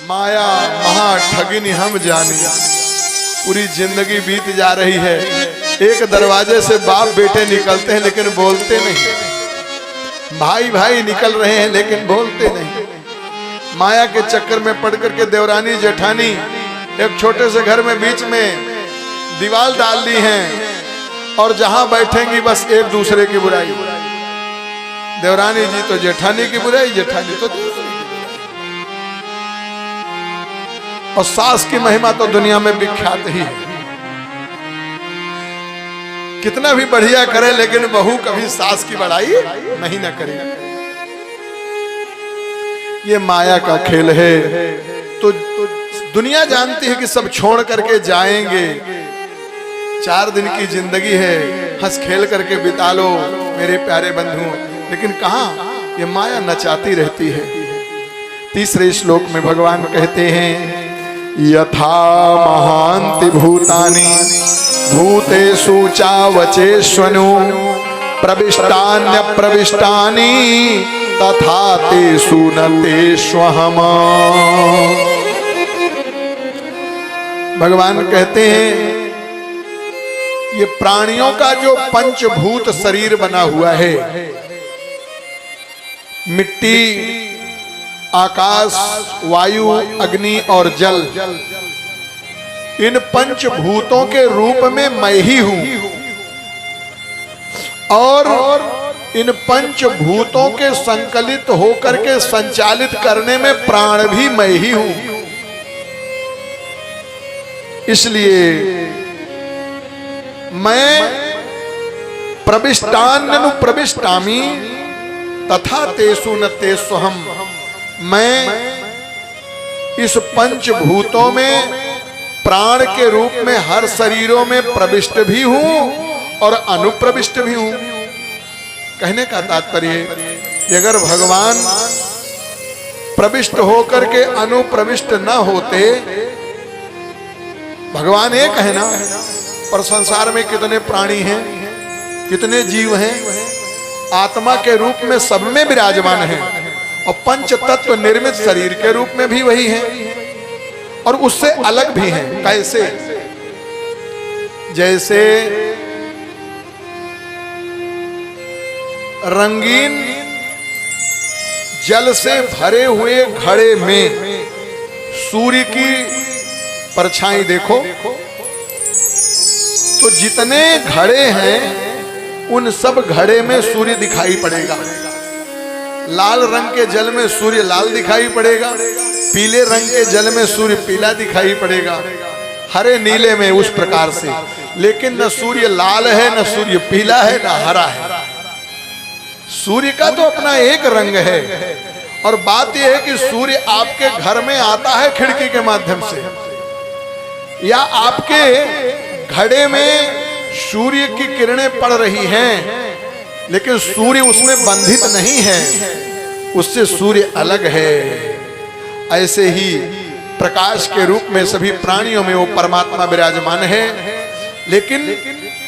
माया महा ठगिनी हम जानी। पूरी जिंदगी बीत जा रही है, एक दरवाजे से बाप बेटे निकलते हैं लेकिन बोलते नहीं, भाई भाई निकल रहे हैं लेकिन बोलते नहीं। माया के चक्कर में पड़ करके देवरानी जेठानी एक छोटे से घर में बीच में दीवार डाल दी है और जहां बैठेंगी बस एक दूसरे की बुराई। देवरानी जी तो जेठानी की बुराई, जेठानी तो दूसरी की बुराई। और सास की महिमा तो दुनिया में विख्यात ही है। कितना भी बढ़िया करे लेकिन बहू कभी सास की बड़ाई नहीं ना करे। ये माया का खेल है। तो दुनिया जानती है कि सब छोड़ करके जाएंगे, 4 दिन की जिंदगी है, हंस खेल करके बिता लो मेरे प्यारे बंधु। लेकिन कहां, ये माया नचाती रहती है। तीसरे श्लोक में भगवान कहते हैं, यथा महान्ति भूतानि भूतेषु चावचेष्वनु प्रविष्टान्य प्रविष्टानि तथा तेषु न तेष्वहम्। भगवान कहते हैं ये प्राणियों का जो पंचभूत शरीर बना हुआ है, मिट्टी, आकाश, वायु, अग्नि और जल, इन पंचभूतों के रूप में मैं ही हूं और इन पंचभूतों के संकलित होकर के संचालित करने में प्राण भी मैं ही हूं। इसलिए मैं प्रविष्टान्यनु प्रविष्टामि तथा तेषु न तेष्वहम्। मैं इस पंचभूतों में प्राण के रूप में हर शरीरों में प्रविष्ट भी हूं और अनुप्रविष्ट भी हूं। कहने का तात्पर्य कि अगर भगवान प्रविष्ट होकर के अनुप्रविष्ट न होते, भगवान एक है ना, पर संसार में कितने प्राणी हैं, कितने जीव हैं, आत्मा के रूप में सब में विराजमान है और पंच तत्व निर्मित शरीर के रूप में भी वही है और उससे अलग भी हैं। कैसे? जैसे रंगीन जल से भरे हुए घड़े में सूर्य की परछाई देखो तो जितने घड़े हैं उन सब घड़े में सूर्य दिखाई पड़ेगा। लाल रंग के जल में सूर्य लाल दिखाई पड़ेगा, पीले रंग के जल में सूर्य पीला दिखाई पड़ेगा, हरे नीले में उस प्रकार से। लेकिन न सूर्य लाल है, न सूर्य पीला है, न हरा है। सूर्य का तो अपना एक रंग है। और बात यह है कि सूर्य आपके घर में आता है खिड़की के माध्यम से, या आपके घड़े में सूर्य की किरणें पड़ रही हैं लेकिन सूर्य उसमें बंधित नहीं है, उससे सूर्य अलग है। ऐसे ही प्रकाश के रूप में सभी प्राणियों में वो परमात्मा विराजमान है, लेकिन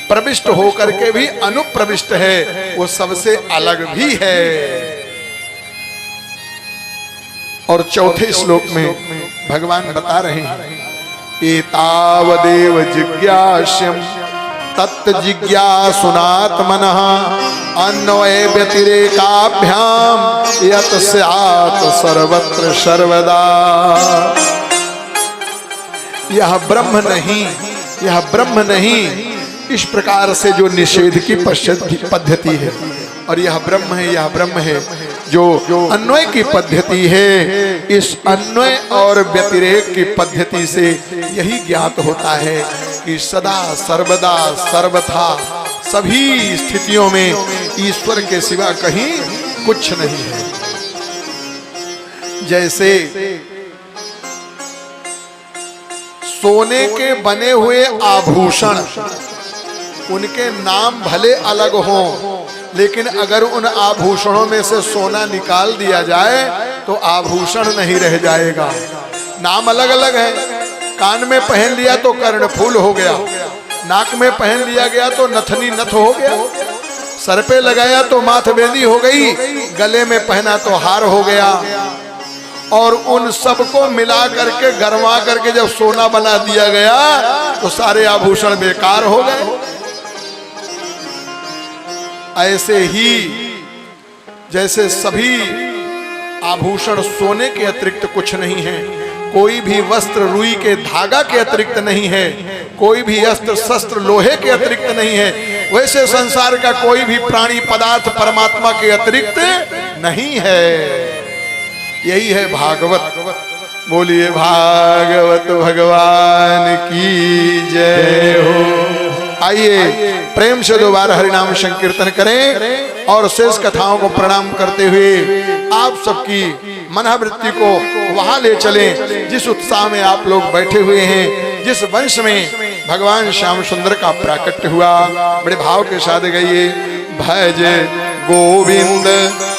प्रविष्ट होकर के भी अनुप्रविष्ट है, वो सबसे अलग भी है। और चौथे श्लोक में भगवान बता रहे हैं, एतावदेव जिज्ञास्यम् तत् जिज्ञासुनात्मनः अन्वय व्यतिरेकाभ्याम यत् स्यात् सर्वत्र सर्वदा। यह ब्रह्म नहीं, यह ब्रह्म नहीं, इस प्रकार से जो निषेध की पद्धति है, और यह ब्रह्म है, यह ब्रह्म है जो अन्वय की पद्धति है। इस अन्वय और व्यतिरेक की पद्धति से यही ज्ञात होता है कि सदा सर्वदा सर्वथा सभी स्थितियों में ईश्वर के सिवा कहीं कुछ नहीं है। जैसे सोने के बने हुए आभूषण, उनके नाम भले अलग हों, लेकिन अगर उन आभूषणों में से सोना निकाल दिया जाए तो आभूषण नहीं रह जाएगा। नाम अलग अलग है। कान में पहन लिया तो कर्णफूल हो गया, नाक में पहन लिया गया तो नथनी नथ हो गया, सर पे लगाया तो माथबेदी हो गई, गले में पहना तो हार हो गया। और उन सबको मिला करके गरमा करके जब सोना बना दिया गया तो सारे आभूषण बेकार हो गए। ऐसे ही जैसे सभी आभूषण सोने के अतिरिक्त कुछ नहीं है, कोई भी वस्त्र रुई के धागा के अतिरिक्त नहीं है, कोई भी अस्त्र शस्त्र लोहे के अतिरिक्त नहीं है, वैसे संसार का कोई भी प्राणी पदार्थ परमात्मा के अतिरिक्त नहीं है। यही है भागवत। बोलिए भागवत भगवान की जय हो। आइए प्रेम से दोबारा हरिनाम संकीर्तन करें और शेष कथाओं को प्रणाम करते हुए आप सबकी मनोवृत्ति को वहां ले चलें जिस उत्साह में आप लोग बैठे हुए हैं, जिस वंश में भगवान श्याम सुंदर का प्राकट्य हुआ। बड़े भाव के साथ गाइए। भज गोविंद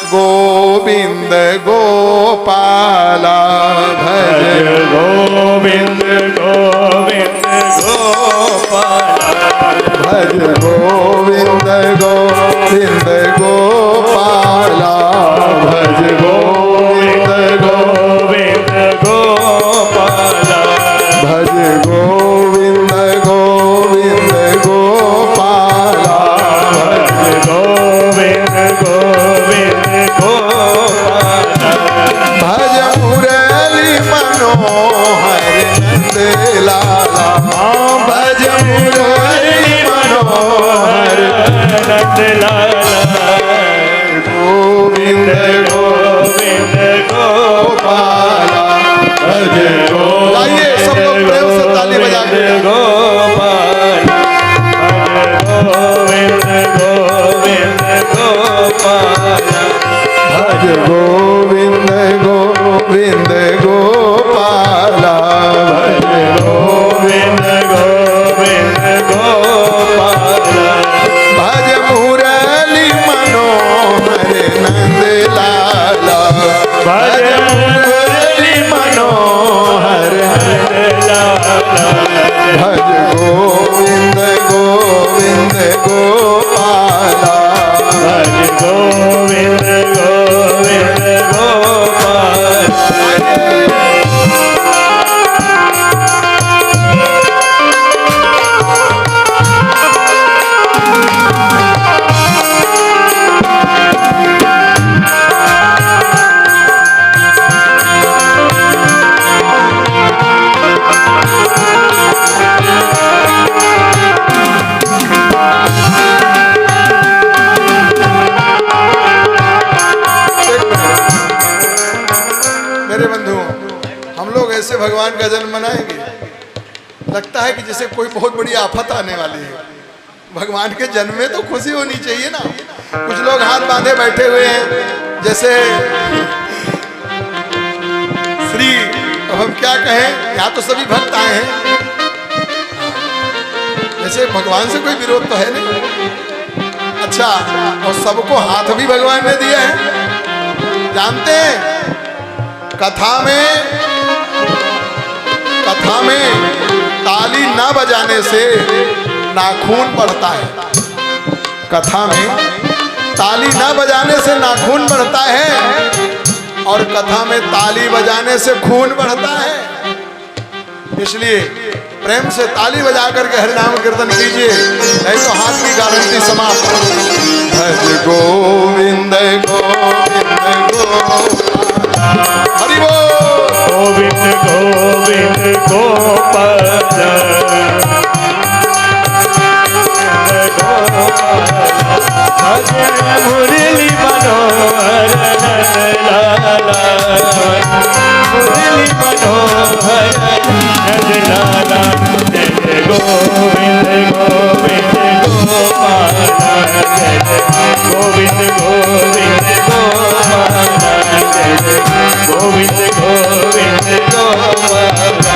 गोविंद गोपाला, भज गोविंद गोविंद गोपाला, भज गोविंद गोविंद गोपाला, भज गोविंद गोविंद गोपाला, भज गोविंद गोविंद गोपाला, भज गोविंद गोविंद गोपाला, भज मुरली मनोहर नंद लाला, भज मुरली मनोहर नंद लाला, गोविंद गोविंद गोपाला, भज गोविंद आइए सब लोग प्रेम से ताली बजा के गोपाला, भज गोविंद गोपाला, भज गोविंद गोविंद गोपाला, भज गोविंद गोविंद गोपाला, भज मुरली मनोहर नंद लाला, भज मुरली मनोहर नंद लाला, भज गोविंद गोविंद गोपाला, भज गोविंद गोविंद गोपाला। मेरे बंधुओं, हम लोग ऐसे भगवान का जन्म मनाएंगे, लगता है कि जैसे कोई बहुत बड़ी आफत आने वाली है। भगवान के जन्म में तो खुशी होनी चाहिए ना। कुछ लोग हाथ बांधे बैठे हुए हैं, जैसे श्री, अब हम क्या कहें, यहाँ तो सभी भक्त आए हैं, जैसे भगवान से कोई विरोध तो है नहीं। अच्छा, और सबको हाथ भी भगवान ने दिया है। जानते हैं कथा में ताली ना बजाने से नाखून बढ़ता है। कथा में ताली ना बजाने से नाखून बढ़ता है और कथा में ताली बजाने से खून बढ़ता है। इसलिए प्रेम से ताली बजा करके हरिनाम कीर्तन कीजिए, नहीं तो हाथ की गारंटी समाप्त। भज गोविंद गोविंद गोपाला, हरि बोल। गोविंद गोविंद गोपाला, भज मुरली मनोहर नंद लाला, मुरली मनोहर नंद लाला, जय गोविंद गोविंद गोपाला, जय गोविंद गोविंद गोपाला, जय गोविंद गोविंद गोपाला।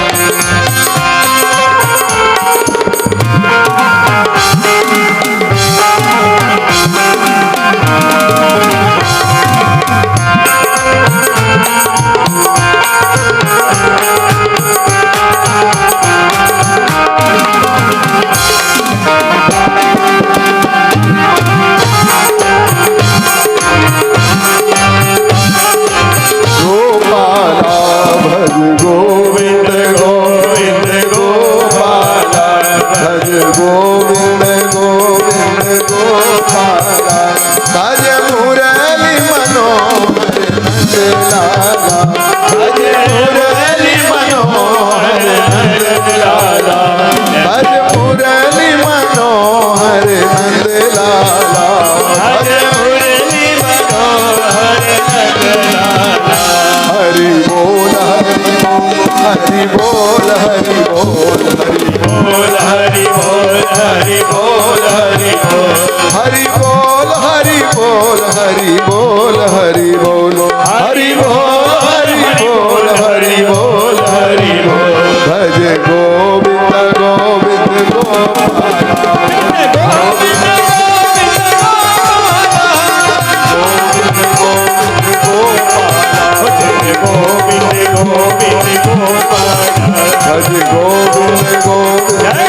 गोपाल हरि बोल हरि बोल हरि बोल हरि बोल हरि बोल हरि बोल भज गोविंद गोविंद गोपाल गोविंद गोविंद गोपाल भज गोविंद गोविंद गोपाल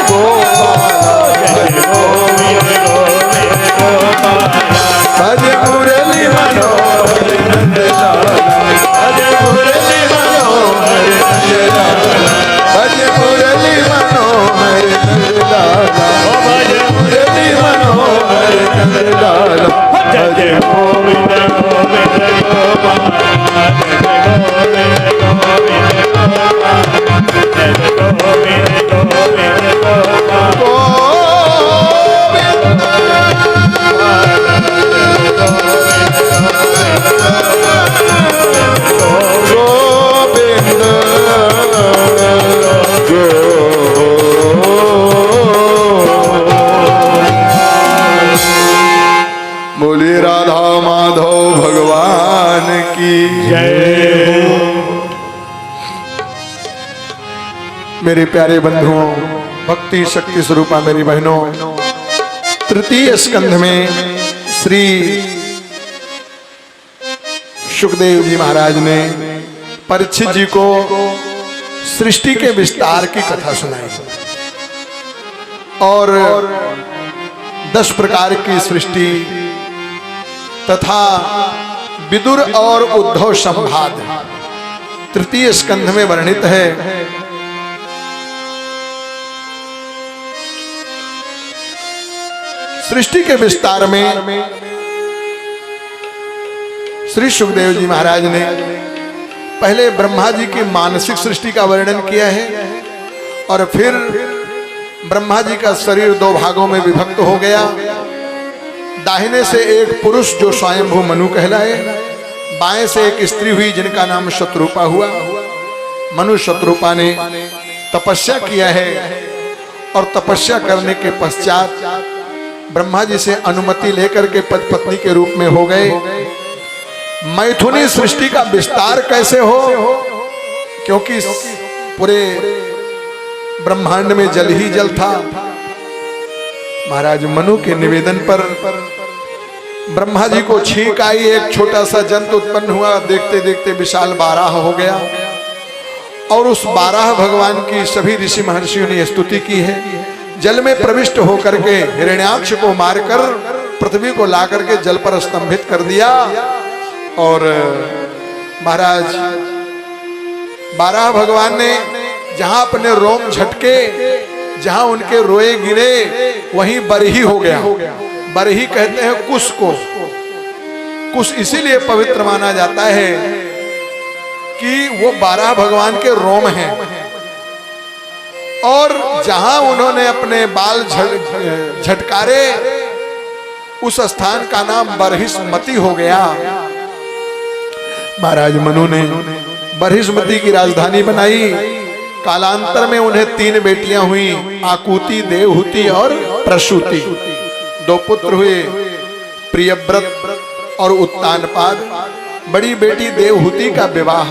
भज मुरली मनोहर नंद लाला भज मुरली मनोहर नंद लाला भज मुरली मनोहर नंद लाला भज मुरली मनोहर नंद लाला भज गोविंद गोविंद गोपाल बोली राधा माधव भगवान की जय। मेरे प्यारे बंधुओं, भक्ति शक्ति स्वरूपा मेरी बहनों, तृतीय स्कंध में श्री सुखदेव जी महाराज ने परीक्षित जी को सृष्टि के विस्तार की कथा सुनाई और 10 प्रकार की सृष्टि तथा विदुर और उद्धव संवाद तृतीय स्कंध में वर्णित है। सृष्टि के विस्तार में श्री सुखदेव जी महाराज ने पहले ब्रह्मा जी की मानसिक सृष्टि का वर्णन किया है और फिर ब्रह्मा जी का शरीर 2 भागों में विभक्त हो गया। दाहिने से एक पुरुष जो स्वयंभू मनु कहलाए, बाएं से एक स्त्री हुई जिनका नाम शत्रुपा हुआ। मनु शत्रुपा ने तपस्या किया है और तपस्या करने के पश्चात ब्रह्मा जी से अनुमति लेकर के पति पत्नी के रूप में हो गए। मैथुनी सृष्टि का विस्तार कैसे हो, क्योंकि पूरे ब्रह्मांड में जल ही जल था। महाराज मनु के निवेदन पर ब्रह्मा जी को छींक आई, एक छोटा सा जंतु उत्पन्न हुआ। देखते देखते विशाल बाराह हो गया और उस बाराह भगवान की सभी ऋषि महर्षियों ने स्तुति की है। जल में प्रविष्ट होकर के हिरण्याक्ष को मारकर पृथ्वी को ला करके जल पर स्तंभित कर दिया और महाराज बाराह भगवान ने जहां अपने रोम झटके, जहां उनके रोए गिरे, वहीं बरही हो गया। बरही कहते हैं कुश को। कुश इसीलिए पवित्र माना जाता है कि वो बाराह भगवान के रोम हैं और जहां उन्होंने अपने बाल झटकारे उस स्थान का नाम बरहिस्मती हो गया। महाराज मनु ने बरहिस्मती की राजधानी बनाई। कालांतर में उन्हें 3 बेटियां हुई, आकुति, देवहूति और प्रसूति। 2 पुत्र हुए, प्रियव्रत और उत्तानपाद। बड़ी बेटी देवहूति का विवाह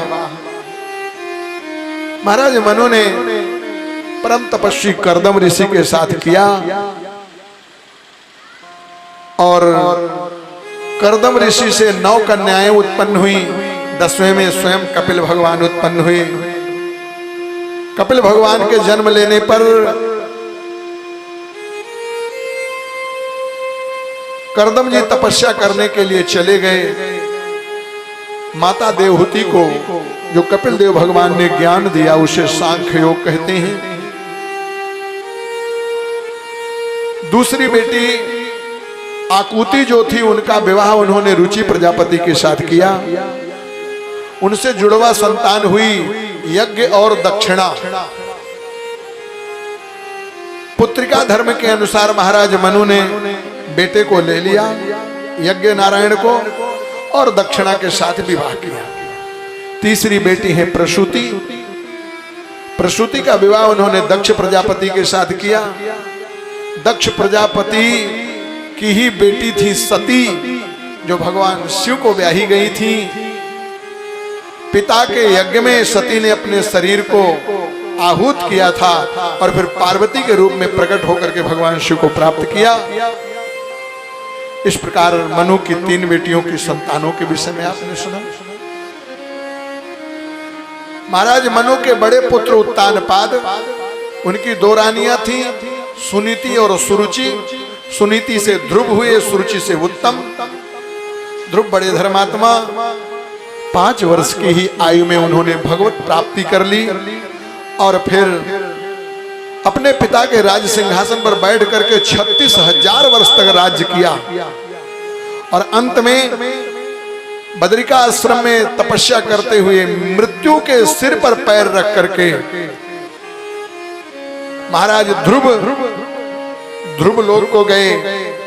महाराज मनु ने परम तपस्वी कर्दम ऋषि के साथ किया और कर्दम ऋषि से 9 कन्याएं उत्पन्न हुई। 10वें में स्वयं कपिल भगवान उत्पन्न हुए। कपिल भगवान के जन्म लेने पर कर्दम जी तपस्या करने के लिए चले गए। माता देवहूति को जो कपिल देव भगवान ने ज्ञान दिया उसे सांख्य योग कहते हैं। दूसरी बेटी आकुति जो थी, उनका विवाह उन्होंने रुचि प्रजापति के साथ किया। उनसे जुड़वा संतान हुई, यज्ञ और दक्षिणा। पुत्रिका धर्म के अनुसार महाराज मनु ने बेटे को ले लिया, यज्ञ नारायण को, और दक्षिणा के साथ विवाह किया। तीसरी बेटी है प्रसूति। प्रसूति का विवाह उन्होंने दक्ष प्रजापति के साथ किया। दक्ष प्रजापति की ही बेटी थी सती, जो भगवान शिव को ब्याही गई थी, पिता के यज्ञ में सती ने अपने शरीर को आहूत किया था और फिर पार्वती के रूप में प्रकट होकर के भगवान शिव को प्राप्त किया। इस प्रकार मनु की 3 बेटियों की संतानों के विषय में आपने सुना। महाराज मनु के बड़े पुत्र उत्तानपाद, उनकी 2 रानियां थीं, सुनीति और सुरुचि। सुनीति से ध्रुव हुए, सुरुचि से उत्तम। ध्रुव बड़े धर्मात्मा, 5 वर्ष की ही आयु में उन्होंने भगवत प्राप्ति कर ली और फिर अपने पिता के राज सिंहासन पर बैठ करके 36,000 वर्ष तक राज्य किया और अंत में बद्रिका आश्रम में तपस्या करते हुए मृत्यु के सिर पर पैर रख करके महाराज ध्रुव लोक को गए,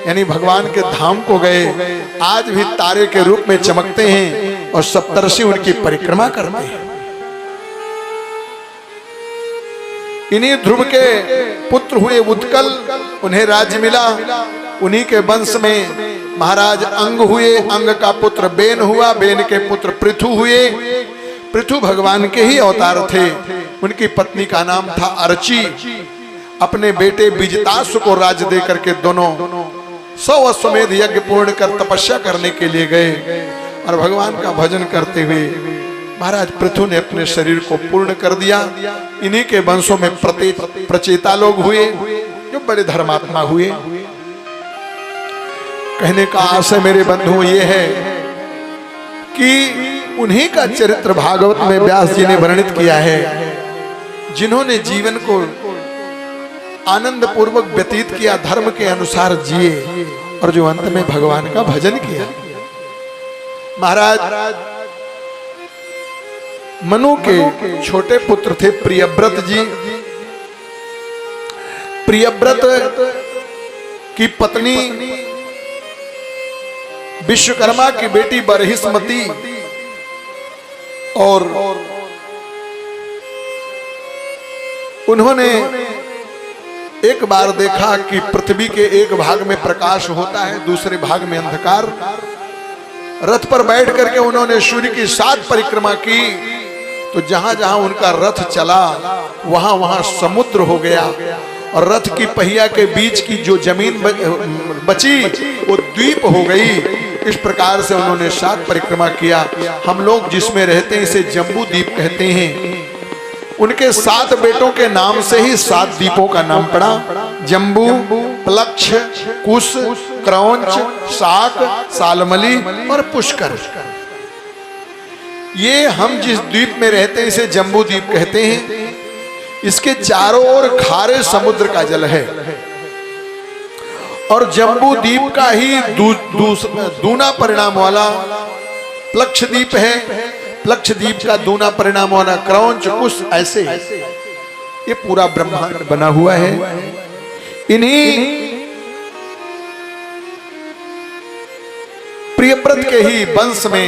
यानी भगवान के धाम को गए। आज भी तारे के रूप में चमकते हैं और सप्तर्षि उनकी परिक्रमा करते हैं। इन्हीं ध्रुव के पुत्र हुए उत्कल, उन्हें राज्य मिला। उन्हीं के वंश में महाराज अंग हुए, अंग का पुत्र बेन हुआ, बेन के पुत्र पृथु हुए। पृथु भगवान के ही अवतार थे। उनकी पत्नी का नाम था अर्ची। अपने बेटे बिजतासु को राज्य दे करके दोनों 100 अश्वमेध यज्ञ पूर्ण कर तपस्या करने के लिए गए और भगवान का भजन करते हुए महाराज पृथु ने अपने शरीर को पूर्ण कर दिया। इन्हीं के वंशों में प्रचेता लोग हुए जो बड़े धर्मात्मा हुए। कहने का आशय मेरे बंधुओं ये है कि उन्हीं का चरित्र भागवत में व्यास जी ने वर्णित किया है, जिन्होंने जीवन को आनंद पूर्वक व्यतीत किया, धर्म के अनुसार जिए और जो अंत में भगवान का भजन किया। महाराज मनु के छोटे पुत्र थे प्रियव्रत जी। प्रियव्रत की पत्नी विश्वकर्मा की बेटी बरहिस्मती और उन्होंने एक बार देखा कि पृथ्वी के एक भाग में प्रकाश होता है, दूसरे भाग में अंधकार। रथ पर बैठ करके उन्होंने सूर्य की 7 परिक्रमा की, तो जहां जहां उनका रथ चला वहां वहां समुद्र हो गया और रथ की पहिया के बीच की जो जमीन बची वो द्वीप हो गई। इस प्रकार से उन्होंने 7 परिक्रमा किया। हम लोग जिसमें रहते हैं इसे जम्बू द्वीप कहते हैं। उनके 7 बेटों के नाम से ही 7 द्वीपों का नाम पड़ा, जम्बू, प्लक्ष, कुश, क्रौंच, शाक, सालमली और पुष्कर। ये हम जिस द्वीप में रहते हैं इसे जम्बू द्वीप कहते हैं। इसके चारों ओर खारे समुद्र का जल है और जम्बू द्वीप का ही दूना परिणाम वाला प्लक्ष द्वीप है। प्लक्ष द्वीप का दूना परिणाम वाला क्रौंच, कुश, ऐसे ये पूरा ब्रह्मांड बना हुआ है। इन्हीं प्रियव्रत के ही वंश में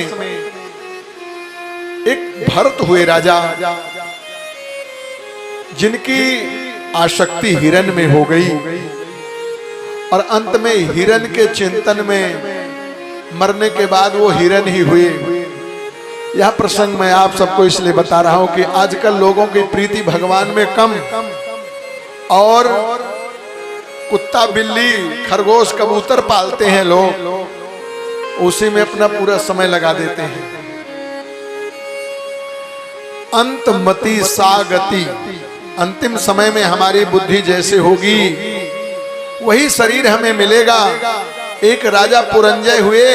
एक भरत हुए राजा, जिनकी आसक्ति हिरण में हो गई और अंत में हिरण के चिंतन में मरने के बाद वो हिरण ही हुए। यह प्रसंग मैं आप सबको इसलिए बता रहा हूं कि आजकल लोगों की प्रीति भगवान में कम और कुत्ता, बिल्ली, खरगोश, कबूतर पालते हैं लोग, उसी में अपना पूरा समय लगा देते हैं। अंतमति सागति, अंतिम समय में हमारी बुद्धि जैसे होगी वही शरीर हमें मिलेगा। एक राजा पुरंजय हुए,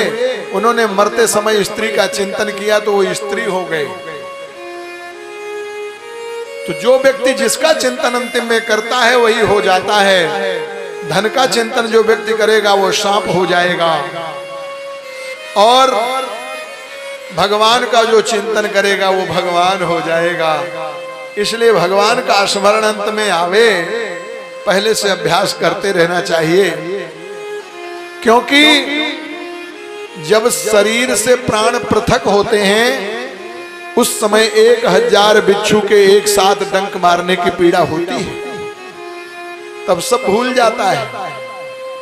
उन्होंने मरते समय स्त्री का चिंतन किया तो वो स्त्री हो गए। तो जो व्यक्ति जिसका चिंतन अंतिम में करता है वही हो जाता है। धन का चिंतन जो व्यक्ति करेगा वो सांप हो जाएगा और भगवान का जो चिंतन करेगा वो भगवान हो जाएगा। इसलिए भगवान का स्मरण अंत में आवे, पहले से अभ्यास करते रहना चाहिए, क्योंकि जब शरीर से प्राण पृथक होते हैं उस समय 1000 बिच्छू के एक साथ डंक मारने की पीड़ा होती है, तब सब भूल जाता है।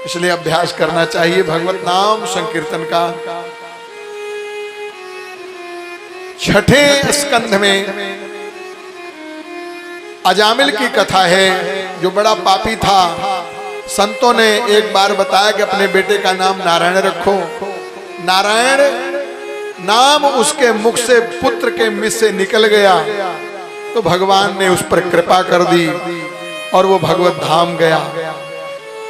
इसलिए अभ्यास करना चाहिए भगवत नाम संकीर्तन का। छठे स्कंध में अजामिल की कथा है, जो बड़ा पापी था। संतों ने एक बार बताया कि अपने बेटे का नाम नारायण रखो। नारायण नाम उसके मुख से पुत्र के मुख से निकल गया तो भगवान ने उस पर कृपा कर दी और वो भगवत धाम गया।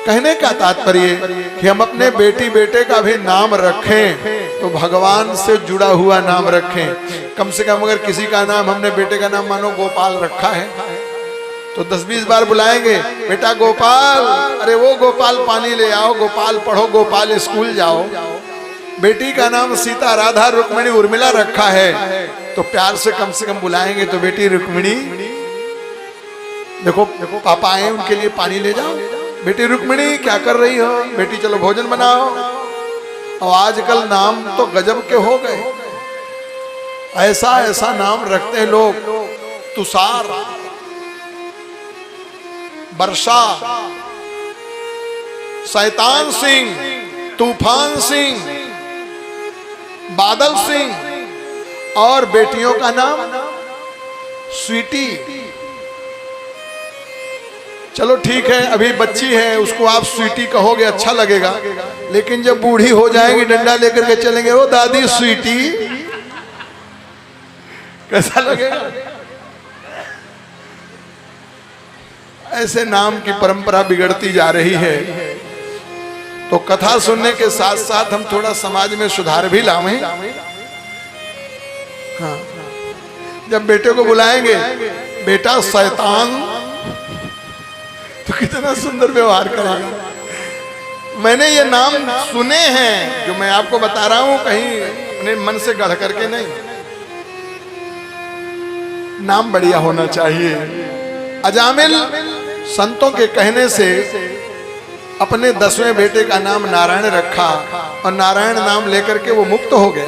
कहने का तात्पर्य कि हम अपने बेटी बेटे का भी नाम रखें तो भगवान से जुड़ा हुआ नाम रखें। कम से कम अगर किसी का नाम, हमने बेटे का नाम मानो गोपाल रखा है, तो 10-20 बार बुलाएंगे, बेटा गोपाल, अरे वो गोपाल पानी ले आओ, गोपाल पढ़ो, गोपाल स्कूल जाओ। बेटी का नाम सीता, राधा, रुक्मिणी, उर्मिला रखा है तो प्यार से कम बुलाएंगे, तो बेटी रुक्मिणी, देखो पापा आए, उनके लिए पानी ले जाओ। बेटी रुक्मिणी क्या कर रही हो? बेटी चलो भोजन बनाओ। और आजकल नाम तो गजब के हो गए, ऐसा ऐसा नाम रखते हैं लोग। तुषार, वर्षा, शैतान सिंह, तूफान सिंह, बादल सिंह, और बेटियों का नाम स्वीटी। चलो ठीक है, अभी बच्ची है, उसको आप स्वीटी कहोगे अच्छा लगेगा, लेकिन जब बूढ़ी हो जाएगी, डंडा लेकर के चलेंगे, वो दादी स्वीटी, कैसा लगेगा? ऐसे नाम की परंपरा बिगड़ती जा रही है। तो कथा सुनने के साथ साथ हम थोड़ा समाज में सुधार भी लाएं। हाँ, जब बेटे को बुलाएंगे, बेटा शैतान, तो कितना सुंदर व्यवहार करेगा। मैंने ये नाम सुने हैं, जो मैं आपको बता रहा हूं, कहीं अपने मन से गढ़ करके नहीं। नाम बढ़िया होना चाहिए। अजामिल संतों के कहने से अपने 10वें बेटे का नाम नारायण रखा और नारायण नाम लेकर के वो मुक्त हो गए।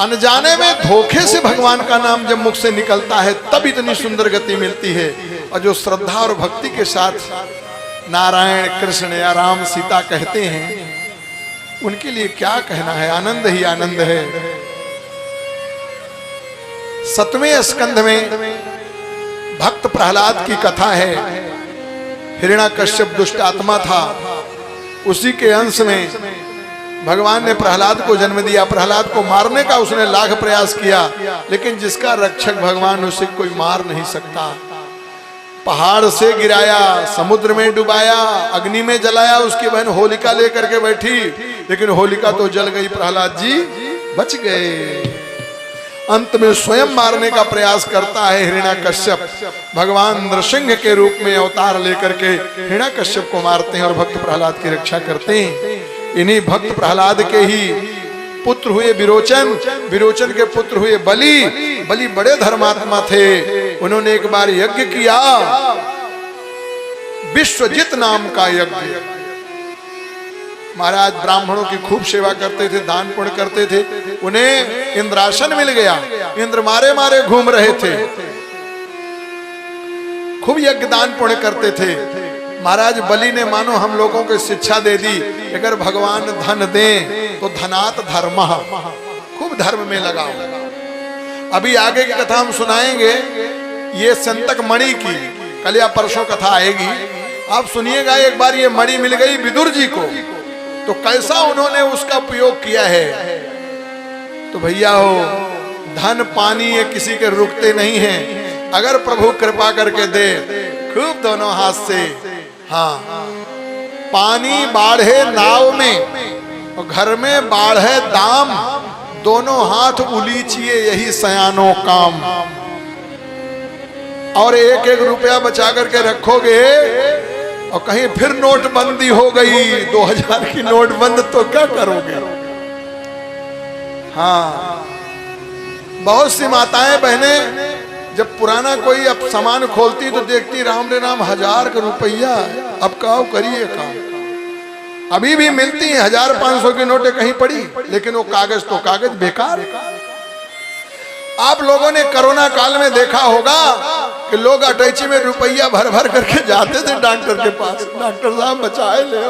अनजाने में धोखे से भगवान का नाम जब मुख से निकलता है तब इतनी सुंदर गति मिलती है। और जो श्रद्धा और भक्ति के साथ नारायण, कृष्ण या राम, सीता कहते हैं, उनके लिए क्या कहना है, आनंद ही आनंद है। 7वें स्कंध में भक्त प्रहलाद की कथा है। हिरण्याकश्यप दुष्ट आत्मा था, उसी के अंश में भगवान ने प्रहलाद को जन्म दिया। प्रहलाद को मारने का उसने लाख प्रयास किया, लेकिन जिसका रक्षक भगवान, उसे कोई मार नहीं सकता। पहाड़ से गिराया, समुद्र में डुबाया, अग्नि में जलाया, उसकी बहन होलिका लेकर के बैठी, लेकिन होलिका तो जल गई, प्रहलाद जी बच गए। अंत में स्वयं मारने का प्रयास करता है हिरण्याकश्यप। भगवान नृसिंह के रूप में अवतार लेकर के हिरण्याकश्यप को मारते हैं और भक्त प्रहलाद की रक्षा करते हैं। इन्हीं भक्त प्रहलाद के ही पुत्र हुए विरोचन, विरोचन के पुत्र हुए बलि। बलि बड़े धर्मात्मा थे, उन्होंने एक बार यज्ञ किया, विश्वजित नाम का यज्ञ। महाराज ब्राह्मणों की खूब सेवा करते थे, दान पुण्य करते थे। उन्हें इंद्रासन मिल गया, इंद्र मारे मारे घूम रहे थे, खूब यज्ञ दान पुण्य करते थे। महाराज बलि ने मानो हम लोगों को शिक्षा दे दी, अगर भगवान धन दें तो धनात धर्म, खूब धर्म में लगाओ। अभी आगे की कथा हम सुनाएंगे, ये संतक मणि की, कल या परसों कथा आएगी, आप सुनिएगा। एक बार ये मणि मिल गई विदुर जी को, तो कैसा उन्होंने उसका उपयोग किया है। तो भैया हो, धन पानी ये किसी के रुकते नहीं हैं, अगर प्रभु कृपा करके दे, खूब दोनों हाथ से, हाँ, पानी बाढ़े नाव में और घर में बाढ़े दाम, दोनों हाथ उलीचिए यही सयानों काम। और 1-1 रुपया बचा करके रखोगे, और कहीं फिर नोटबंदी हो गई, 2000 की नोट बंद, तो क्या करोगे? हाँ, बहुत सी माताएं बहनें जब पुराना कोई अब सामान खोलती तो देखती राम रे राम 1000 का रुपया, अब काओ करिए काम। अभी भी मिलती हैं 1000-500 की नोटें कहीं पड़ी, लेकिन वो कागज तो कागज बेकार। आप लोगों ने कोरोना काल में देखा होगा कि लोग अटैची में रुपया भर भर करके जाते थे डॉक्टर के पास, डॉक्टर साहब बचाए ले,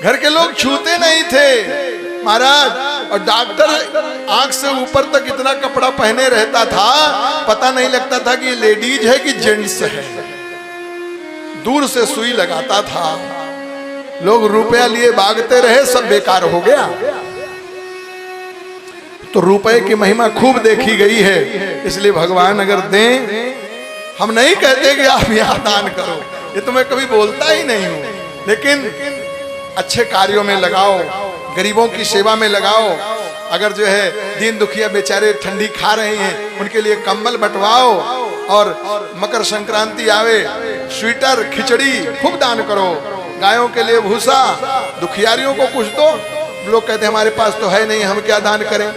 घर के लोग छूते नहीं थे महाराज। और डॉक्टर आंख से ऊपर तक इतना कपड़ा पहने रहता था, पता नहीं लगता था कि ये लेडीज है कि जेंट्स है। दूर से सुई लगाता था, लोग रुपया लिए भागते रहे, सब बेकार हो गया। तो रुपए की महिमा खूब देखी गई है, इसलिए भगवान अगर दें, हम नहीं कहते कि आप यहाँ दान करो, ये तो मैं कभी बोलता ही नहीं हूं, लेकिन अच्छे कार्यों में लगाओ, गरीबों की सेवा में लगाओ। अगर जो है दीन दुखिया बेचारे ठंडी खा रहे हैं, उनके लिए कंबल बंटवाओ। और मकर संक्रांति आवे, स्वेटर खिचड़ी खूब दान करो। गायों के लिए भूसा, दुखियारियों को कुछ दो। लोग कहते हैं हमारे पास तो है नहीं, हम क्या दान करें।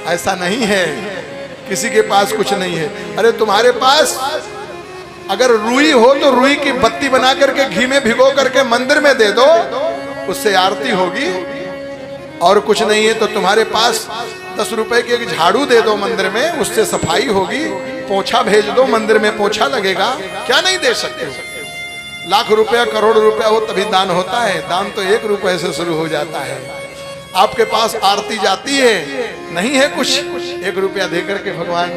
ऐसा नहीं है, किसी के पास कुछ नहीं है। अरे तुम्हारे पास अगर रुई हो तो रुई की बत्ती बना करके घी में भिगो करके मंदिर में दे दो, उससे आरती होगी। और कुछ नहीं है तो तुम्हारे पास 10 रुपए की एक झाड़ू दे दो मंदिर में, उससे सफाई होगी। पोछा भेज दो, मंदिर में पोछा लगेगा। क्या नहीं दे सकते हो? लाख रुपया करोड़ रुपया हो तभी दान होता है। दान तो 1 रुपए से शुरू हो जाता है। आपके पास आरती जाती है, नहीं है कुछ, 1 रुपया दे करके भगवान,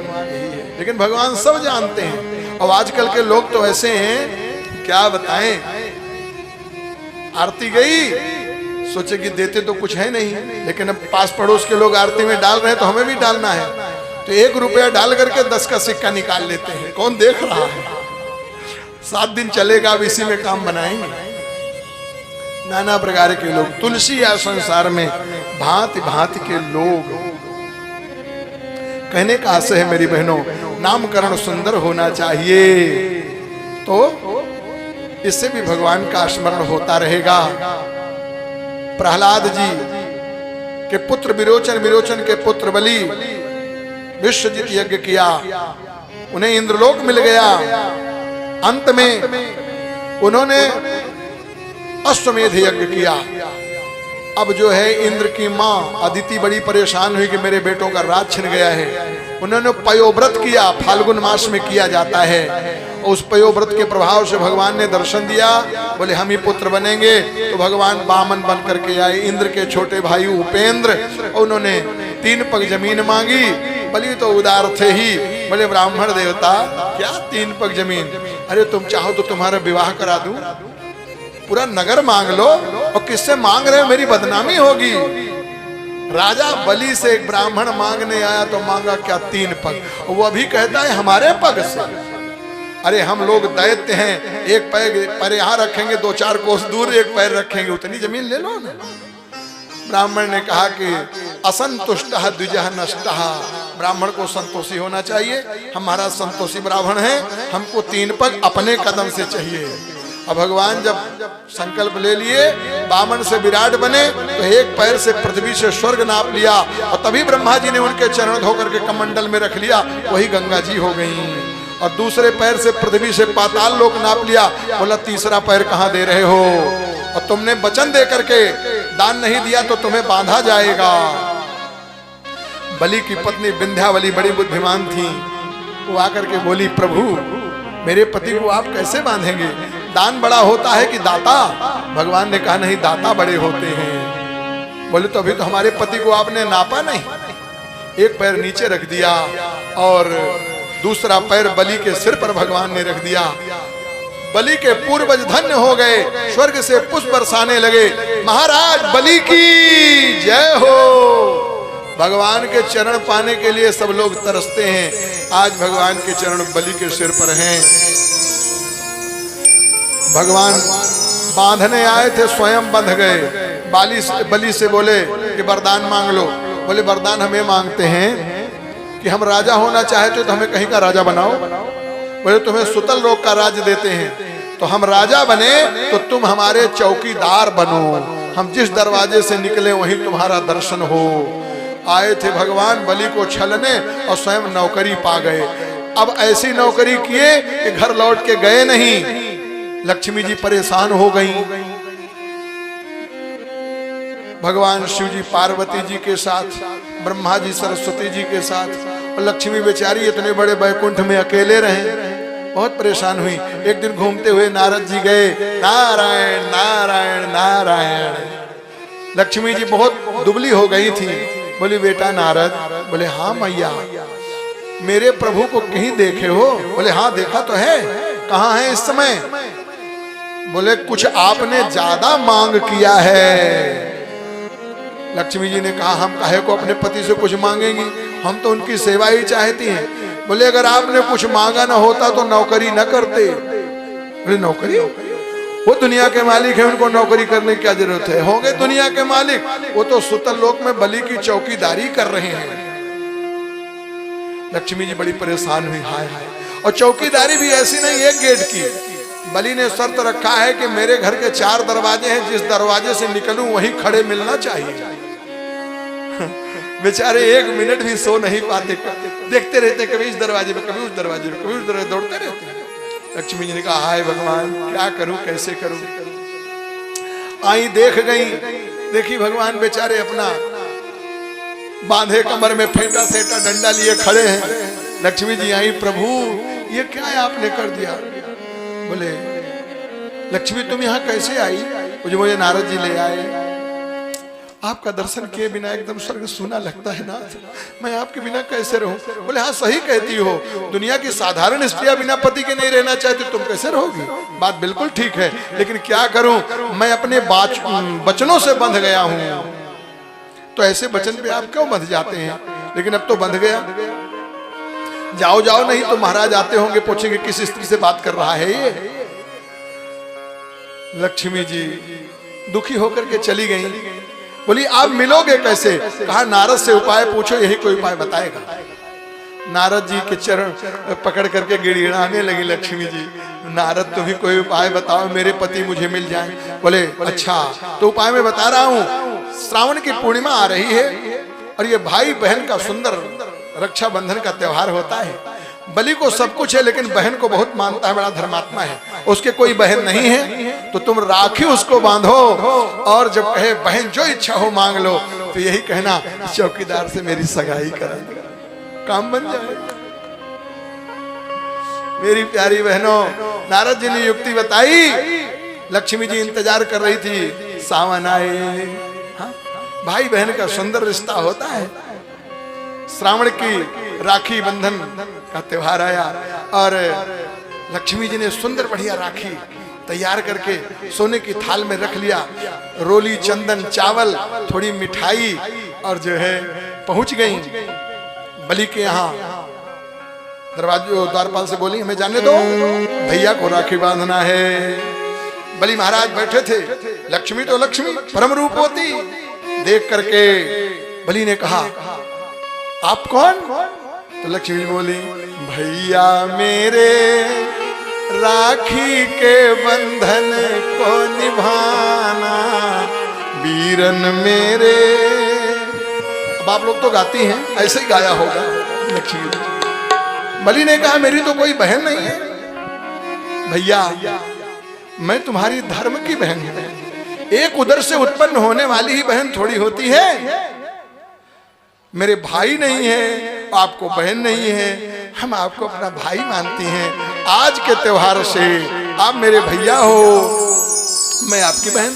लेकिन भगवान सब जानते हैं। और आजकल के लोग तो ऐसे हैं, क्या बताएं। आरती गई, सोचे कि देते तो कुछ है नहीं, लेकिन अब पास पड़ोस के लोग आरती में डाल रहे हैं तो हमें भी डालना है। तो 1 रुपया डाल करके 10 का सिक्का निकाल लेते हैं। कौन देख रहा है? 7 दिन चलेगा, अब इसी में काम बनाएंगे। नाना प्रकार के लोग, तुलसी या संसार में भांति भांति के लोग। कहने का आशय है मेरी बहनों, नामकरण सुंदर होना चाहिए, तो इससे भी भगवान का स्मरण होता रहेगा। प्रहलाद जी के पुत्र विरोचन, विरोचन के पुत्र बलि विश्वजित यज्ञ किया, उन्हें इंद्रलोक मिल गया। अंत में उन्होंने अश्वमेध यज्ञ किया। अब जो है इंद्र की माँ अदिति बड़ी परेशान हुई कि मेरे बेटों का राज छिन गया है। उन्होंने पयोव्रत किया, फाल्गुन मास में किया जाता है। उस पयोव्रत के प्रभाव से भगवान ने दर्शन दिया, बोले हम ही पुत्र बनेंगे। तो भगवान बामन बन करके आए। इंद्र के छोटे भाई उपेंद्र, उन्होंने 3 पग जमीन मांगी। बलि तो उदार थे ही, बोले ब्राह्मण देवता क्या 3 पग जमीन, अरे तुम चाहो तो तुम्हारा विवाह करा दूं, पूरा नगर मांग लो। और किससे मांग रहे हो? मेरी बदनामी होगी। राजा बलि से एक ब्राह्मण मांगने आया तो मांगा क्या 3 पग, वो अभी कहता है हमारे पग से। अरे हम लोग दैत्य हैं, एक पैर यहाँ रखेंगे, 2-4 कोस दूर एक पैर रखेंगे, उतनी जमीन ले लो ना। ब्राह्मण ने कहा कि असंतुष्ट द्विजः नष्टः, ब्राह्मण को संतोषी होना चाहिए। हमारा संतोषी ब्राह्मण है, हमको 3 पग अपने कदम से चाहिए। अब भगवान जब संकल्प ले लिए, बामन से विराट बने, तो एक पैर से पृथ्वी से स्वर्ग नाप लिया। और तभी ब्रह्मा जी ने उनके चरण धो करके कमंडल में रख लिया, वही गंगा जी हो गई। और दूसरे पैर से पृथ्वी से पाताल लोक नाप लिया। बोला तीसरा पैर कहाँ दे रहे हो? और तुमने वचन दे करके दान नहीं दिया तो तुम्हें बांधा जाएगा। बलि की पत्नी विंध्यावली बड़ी बुद्धिमान थी, वो आकर के बोली प्रभु मेरे पति को आप कैसे बांधेंगे? दान बड़ा होता है कि दाता? भगवान ने कहा नहीं, दाता बड़े होते हैं। बोले तो अभी तो हमारे पति को आपने नापा नहीं। एक पैर नीचे रख दिया और दूसरा पैर बलि के सिर पर भगवान ने रख दिया। बलि के पूर्वज धन्य हो गए, स्वर्ग से पुष्प बरसाने लगे। महाराज बलि की जय हो। भगवान के चरण पाने के लिए सब लोग तरसते हैं। आज भगवान के चरण बलि के सिर पर हैं। भगवान बांधने आए थे, स्वयं बंध गए। बलि से बोले कि वरदान मांग लो। बोले वरदान हमें मांगते हैं कि हम राजा होना चाहते तो हमें कहीं का राजा बनाओ। बोले तुम्हें सुतल लोक का राज्य देते हैं, तो हम राजा बने तो तुम हमारे चौकीदार बनो, हम जिस दरवाजे से निकले वहीं तुम्हारा दर्शन हो। आए थे भगवान बलि को छलने और स्वयं नौकरी पा गए। अब ऐसी नौकरी किए कि घर लौट के गए नहीं। लक्ष्मी जी परेशान हो गई। भगवान शिव जी पार्वती जी के साथ, ब्रह्मा जी सरस्वती जी के साथ, और लक्ष्मी बेचारी इतने बड़े बैकुंठ में अकेले रहे, बहुत परेशान हुई। एक दिन घूमते हुए नारद जी गए, नारायण नारायण नारायण। लक्ष्मी जी बहुत दुबली हो गई थी। बोली बेटा नारद। बोले हाँ मैया। मेरे प्रभु को कहीं देखे हो? बोले हाँ देखा तो है। कहाँ है इस समय? बोले कुछ आपने ज्यादा मांग किया है। लक्ष्मी जी ने कहा हम काहे को अपने पति से कुछ मांगेंगी, हम तो उनकी सेवा ही चाहती हैं। बोले अगर आपने कुछ मांगा ना होता तो नौकरी न करते। बोले नौकरी? वो दुनिया के मालिक है, उनको नौकरी करने की क्या जरूरत है? होंगे दुनिया के मालिक, वो तो सुतल लोक में बलि की चौकीदारी कर रहे हैं। लक्ष्मी जी बड़ी परेशान हुई। हाय हाय। और चौकीदारी भी ऐसी नहीं, एक गेट की। बलि ने शर्त रखा है कि मेरे घर के 4 दरवाजे हैं, जिस दरवाजे से निकलूं वहीं खड़े मिलना चाहिए। बेचारे 1 मिनट भी सो नहीं पाते, देखते रहते, कभी इस दरवाजे पे, कभी उस दरवाजे पे, कभी उस दरवाजे, दौड़ते रहते। लक्ष्मी जी ने कहा हाय भगवान क्या करूं, कैसे करूं। आई देख गई, देखी भगवान बेचारे अपना बांधे कमर में फेंटा सेटा डंडा लिए खड़े हैं। लक्ष्मी जी आई, प्रभु ये क्या है आपने कर दिया? बोले लक्ष्मी तुम यहाँ कैसे आई? मुझे नारद जी ले आए। आपका दर्शन किए बिना एकदम स्वर्ग सुना लगता है ना, मैं आपके बिना कैसे रहूं? बोले हाँ सही कहती हो, दुनिया की साधारण स्त्रियां बिना पति के नहीं रहना चाहती, तुम कैसे रहोगी? बात बिल्कुल ठीक है, लेकिन क्या करूं, मैं अपने बचनों से बंध गया हूं। तो ऐसे वचन पे आप क्यों बंध जाते हैं? लेकिन अब तो बंध गया। जाओ जाओ, नहीं तो महाराज आते होंगे, पूछेंगे किस स्त्री से बात कर रहा है ये। लक्ष्मी जी दुखी होकर के चली गई। बोली आप मिलोगे कैसे? कहा नारद से उपाय पूछो, यही कोई उपाय बताएगा। नारद जी के चरण पकड़ करके गिड़गिड़ाने लगी लक्ष्मी जी। नारद तुम्हें कोई उपाय बताओ, मेरे पति मुझे मिल जाए। बोले अच्छा तो उपाय मैं बता रहा हूँ। श्रावण की पूर्णिमा आ रही है और ये भाई बहन का सुंदर रक्षाबंधन का त्योहार होता है। बलि को सब कुछ है लेकिन बहन को बहुत मानता है, बड़ा धर्मात्मा है। उसके कोई बहन नहीं है तो तुम राखी उसको बांधो और जब कहे बहन जो इच्छा हो मांग लो तो यही कहना चौकीदार से मेरी सगाई करा दो, काम बन जाए। मेरी प्यारी बहनों, नारद जी ने युक्ति बताई। लक्ष्मी जी इंतजार कर रही थी सावन आए। हाँ? भाई बहन का सुंदर रिश्ता होता है। श्रावण की राखी बंधन का त्योहार आया और लक्ष्मी जी ने सुंदर बढ़िया राखी तैयार करके सोने की थाल में रख लिया। रोली, चंदन, चावल, थोड़ी मिठाई और जो है पहुंच गई बलि के यहाँ। दरवाजे द्वारपाल से बोली हमें जाने दो, भैया को राखी बांधना है। बलि महाराज बैठे थे। लक्ष्मी तो लक्ष्मी परम रूपवती देख करके बलि ने कहा आप कौन? तो लक्ष्मी बोली भैया मेरे राखी के बंधन को निभाना, वीरन मेरे। अब आप लोग तो गाती हैं, ऐसे ही गाया होगा लक्ष्मी। बलि ने कहा मेरी तो कोई बहन नहीं है भैया, मैं तुम्हारी धर्म की बहन हूं। एक उदर से उत्पन्न होने वाली ही बहन थोड़ी होती है। मेरे भाई नहीं है, आपको बहन नहीं है, हम आपको अपना भाई मानती हैं। आज के त्योहार से आप मेरे भैया हो, मैं आपकी बहन।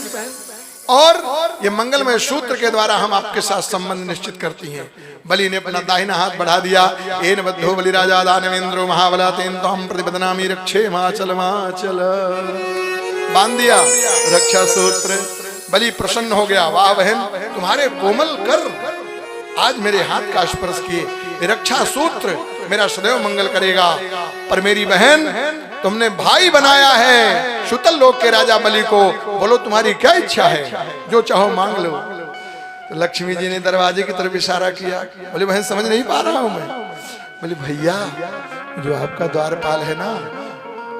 और ये मंगलमय सूत्र के द्वारा हम आपके साथ संबंध निश्चित करती हैं। बलि ने अपना दाहिना हाथ बढ़ा दिया। एन बद्धो बलि राजा दानवेंद्रो महाबला तेन तो हम प्रतिपदनामी रक्षे माचल माचल, बांध दिया रक्षा सूत्र। बलि प्रसन्न हो गया। वाह बहन, तुम्हारे कोमल कर आज मेरे हाथ का स्पर्श किए। रक्षा सूत्र मेरा सदैव मंगल करेगा। पर मेरी बहन तुमने भाई बनाया है सुतल लोक के राजा बलि को, बोलो तुम्हारी क्या इच्छा है, जो चाहो मांग लो। तो लक्ष्मी जी ने दरवाजे की तरफ इशारा किया। बोले बहन समझ नहीं पा रहा हूं मैं। बोले भैया जो आपका द्वारपाल है ना,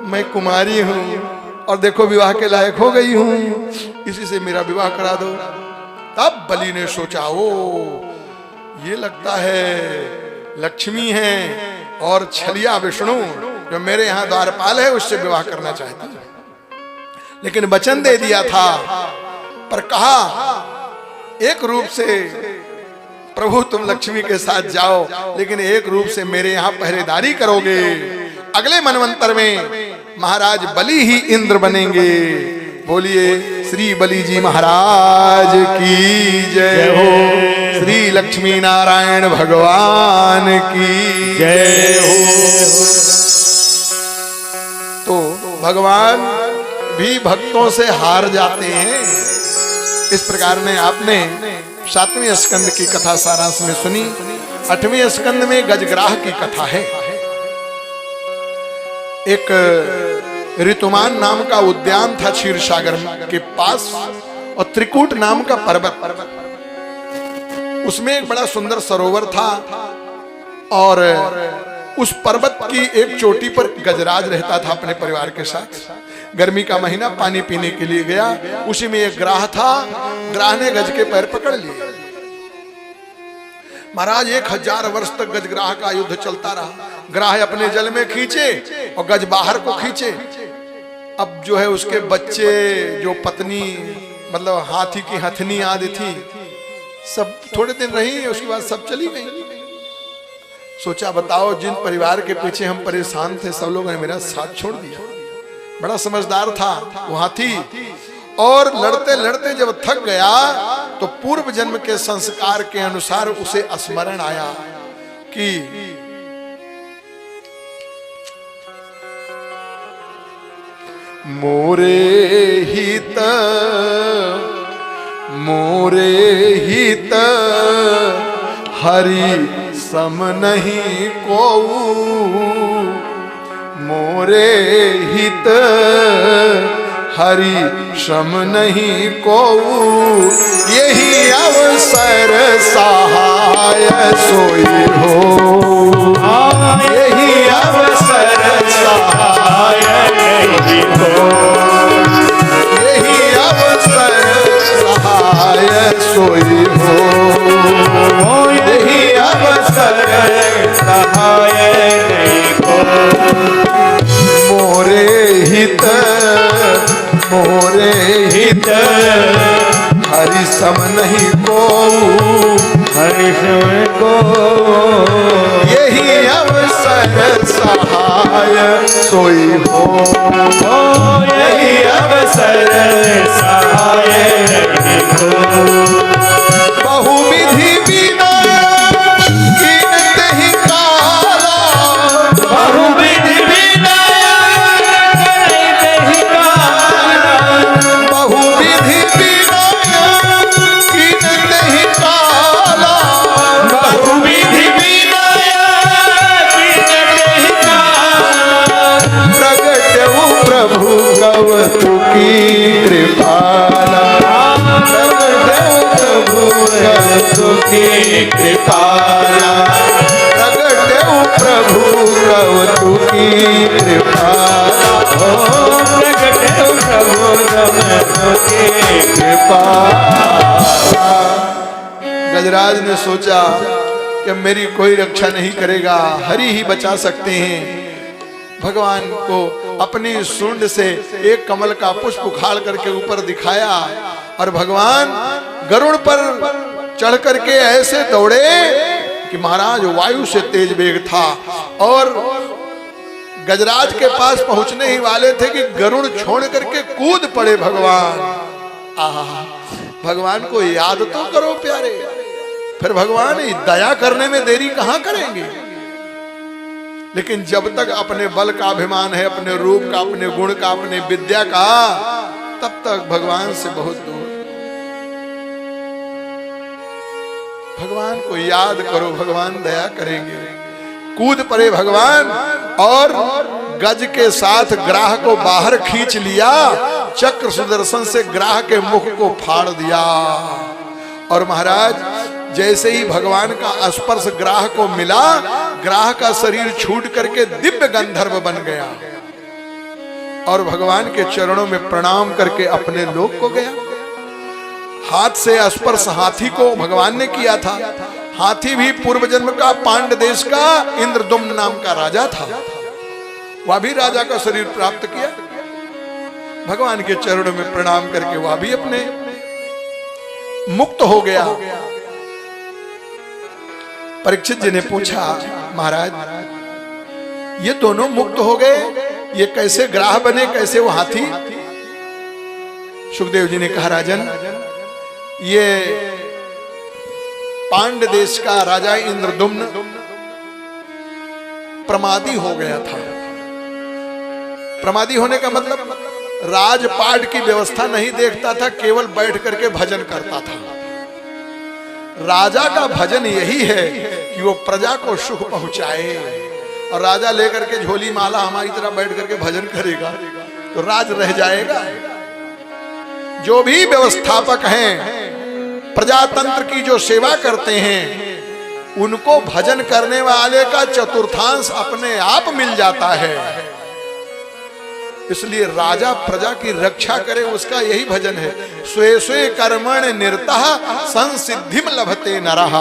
मैं कुमारी हूं और देखो विवाह के लायक हो गई हूं, इसी से मेरा विवाह करा दो। तब बलि ने सोचा ओ ये लगता है लक्ष्मी है और छलिया विष्णु जो मेरे यहाँ द्वारपाल है उससे विवाह करना चाहती है। लेकिन वचन दे दिया था, पर कहा एक रूप से प्रभु तुम लक्ष्मी के साथ जाओ, लेकिन एक रूप से मेरे यहाँ पहरेदारी करोगे। अगले मनवंतर में महाराज बलि ही इंद्र बनेंगे। बोलिए श्री बलि जी महाराज की जय हो। श्री लक्ष्मी नारायण भगवान की जय हो। तो भगवान भी भक्तों से हार जाते हैं। इस प्रकार में आपने 7वें स्कंद की कथा सारांश में सुनी। 8वें स्कंद में गजग्राह की कथा है। एक ऋतुमान नाम का उद्यान था क्षीर सागर के पास, और त्रिकूट नाम का पर्वत, उसमें एक बड़ा सुंदर सरोवर था, और उस पर्वत की एक चोटी पर गजराज रहता था अपने परिवार के साथ। गर्मी का महीना, पानी पीने के लिए गया, उसी में एक ग्राह था। ग्राह ने गज के पैर पकड़ लिए। महाराज 1000 वर्ष तक गजग्राह का युद्ध चलता रहा। ग्राह अपने जल में खींचे और गज बाहर को खींचे। अब जो है उसके बच्चे, जो पत्नी, मतलब हाथी की हथनी आदि थी, सब थोड़े दिन रही, उसके बाद सब चली गई। सोचा बताओ, जिन परिवार के पीछे हम परेशान थे सब लोगों ने मेरा साथ छोड़ दिया। बड़ा समझदार था वो हाथी, और लड़ते लड़ते जब थक गया तो पूर्व जन्म के संस्कार के अनुसार उसे स्मरण आया कि मोरे हित हरि सम नहीं कोऊ, मोरे हित हरि सम नहीं कोऊ, यही अवसर सहाय सोई हो, यही अवसर सहाय हो, यही अवसर सहाय सोई हो, यही अवसर सहाय हो। मोरे हित हरि सम नहीं कोऊ, हरि सम को यही अवसर सहाय सोई हो, यही अवसर सहाय हो। बहुविधि बिना कीनत ही काला, बहुविधि बिना करत ही काला, बहुविधि बिना कीनत ही काला, बहुविधि बिना करत ही काला। प्रगटऊ प्रभु कवतु की कृपाला, प्रगटऊ प्रभु कवतु की कृपाला, प्रगटऊ प्रभु कवतु की कृपाला, प्रगटऊ प्रभु कवतु की कृपाला। गजराज ने सोचा कि मेरी कोई रक्षा नहीं करेगा, हरि ही बचा सकते हैं। भगवान को अपनी सूंड से एक कमल का पुष्प उखाड़ करके ऊपर दिखाया, और भगवान गरुड़ पर चढ़ करके ऐसे दौड़े कि महाराज वायु से तेज वेग था, और गजराज के पास पहुंचने ही वाले थे कि गरुड़ छोड़ करके कूद पड़े भगवान। आहा, भगवान को याद तो करो प्यारे, फिर भगवान दया करने में देरी कहां करेंगे। लेकिन जब तक अपने बल का अभिमान है, अपने रूप का, अपने गुण का, अपने विद्या का, तब तक भगवान से बहुत दूर। भगवान को याद करो, भगवान दया करेंगे। कूद पड़े भगवान, और गज के साथ ग्राह को बाहर खींच लिया, चक्र सुदर्शन से ग्राह के मुख को फाड़ दिया, और महाराज जैसे ही भगवान का स्पर्श ग्राह को मिला, ग्राह का शरीर छूट करके दिव्य गंधर्व बन गया, और भगवान के चरणों में प्रणाम करके अपने लोक को गया। हाथ से स्पर्श हाथी को भगवान ने किया था। हाथी भी पूर्व जन्म का पांड देश का इंद्रदुम्न नाम का राजा था, वह भी राजा का शरीर प्राप्त किया। भगवान के चरणों में प्रणाम करके वह भी अपने मुक्त हो गया। परीक्षित जी ने पूछा, महाराज ये दोनों मुक्त हो गए, ये कैसे ग्राह बने, कैसे वो हाथी? सुखदेव जी ने कहा राजन, ये पांड्य देश का राजा इंद्रदुम्न प्रमादी हो गया था। प्रमादी होने का मतलब राजपाट की व्यवस्था नहीं देखता था, केवल बैठ करके भजन करता था। राजा का भजन यही है कि वो प्रजा को सुख पहुंचाए, और राजा लेकर के झोली माला हमारी तरह बैठ करके भजन करेगा तो राज रह जाएगा। जो भी व्यवस्थापक हैं, प्रजातंत्र की जो सेवा करते हैं, उनको भजन करने वाले का चतुर्थांश अपने आप मिल जाता है। इसलिए राजा प्रजा की रक्षा करे, उसका यही भजन है। स्वे स्वे कर्मण निरतः संसिद्धिम लभते नरः।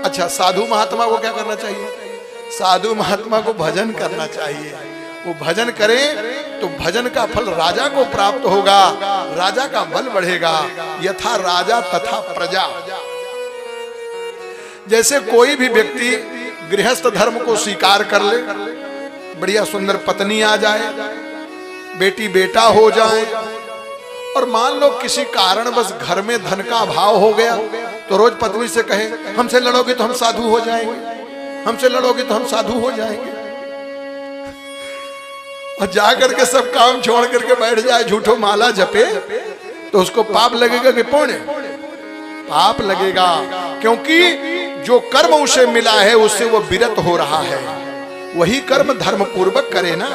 अच्छा, साधु महात्मा को क्या करना चाहिए? साधु महात्मा को भजन करना चाहिए। वो भजन करें तो भजन का फल राजा को प्राप्त होगा, राजा का बल बढ़ेगा। यथा राजा तथा प्रजा। जैसे कोई भी व्यक्ति गृहस्थ धर्म को स्वीकार कर ले, बढ़िया सुंदर पत्नी आ जाए, बेटी बेटा हो जाए, और मान लो किसी कारण बस घर में धन का अभाव हो गया, तो रोज पत्नी से कहे हमसे लड़ोगे तो हम साधु हो जाएंगे, हमसे लड़ोगे तो हम साधु हो जाएंगे, और जा करके सब काम छोड़ करके बैठ जाए, झूठो माला जपे, तो उसको पाप लगेगा कि पुण्य? पाप लगेगा, क्योंकि जो कर्म उसे मिला है उससे वो विरत हो रहा है। वही कर्म धर्म पूर्वक करे ना,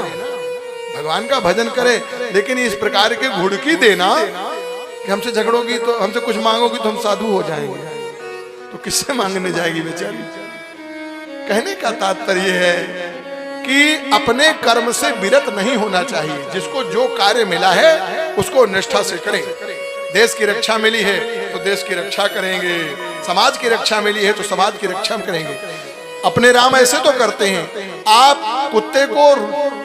भगवान का भजन करे, लेकिन इस प्रकार के घुड़की देना कि हमसे झगड़ोगी तो, हमसे कुछ मांगोगी तो हम साधु हो जाएंगे, तो किससे मांगने जाएगी बेचारी? कहने का तात्पर्य है कि अपने कर्म से विरत नहीं होना चाहिए। जिसको जो कार्य मिला है उसको निष्ठा से करें। देश की रक्षा मिली है तो देश की रक्षा करेंगे, समाज की रक्षा मिली है तो समाज की रक्षा करेंगे। अपने राम ऐसे तो करते हैं, आप कुत्ते को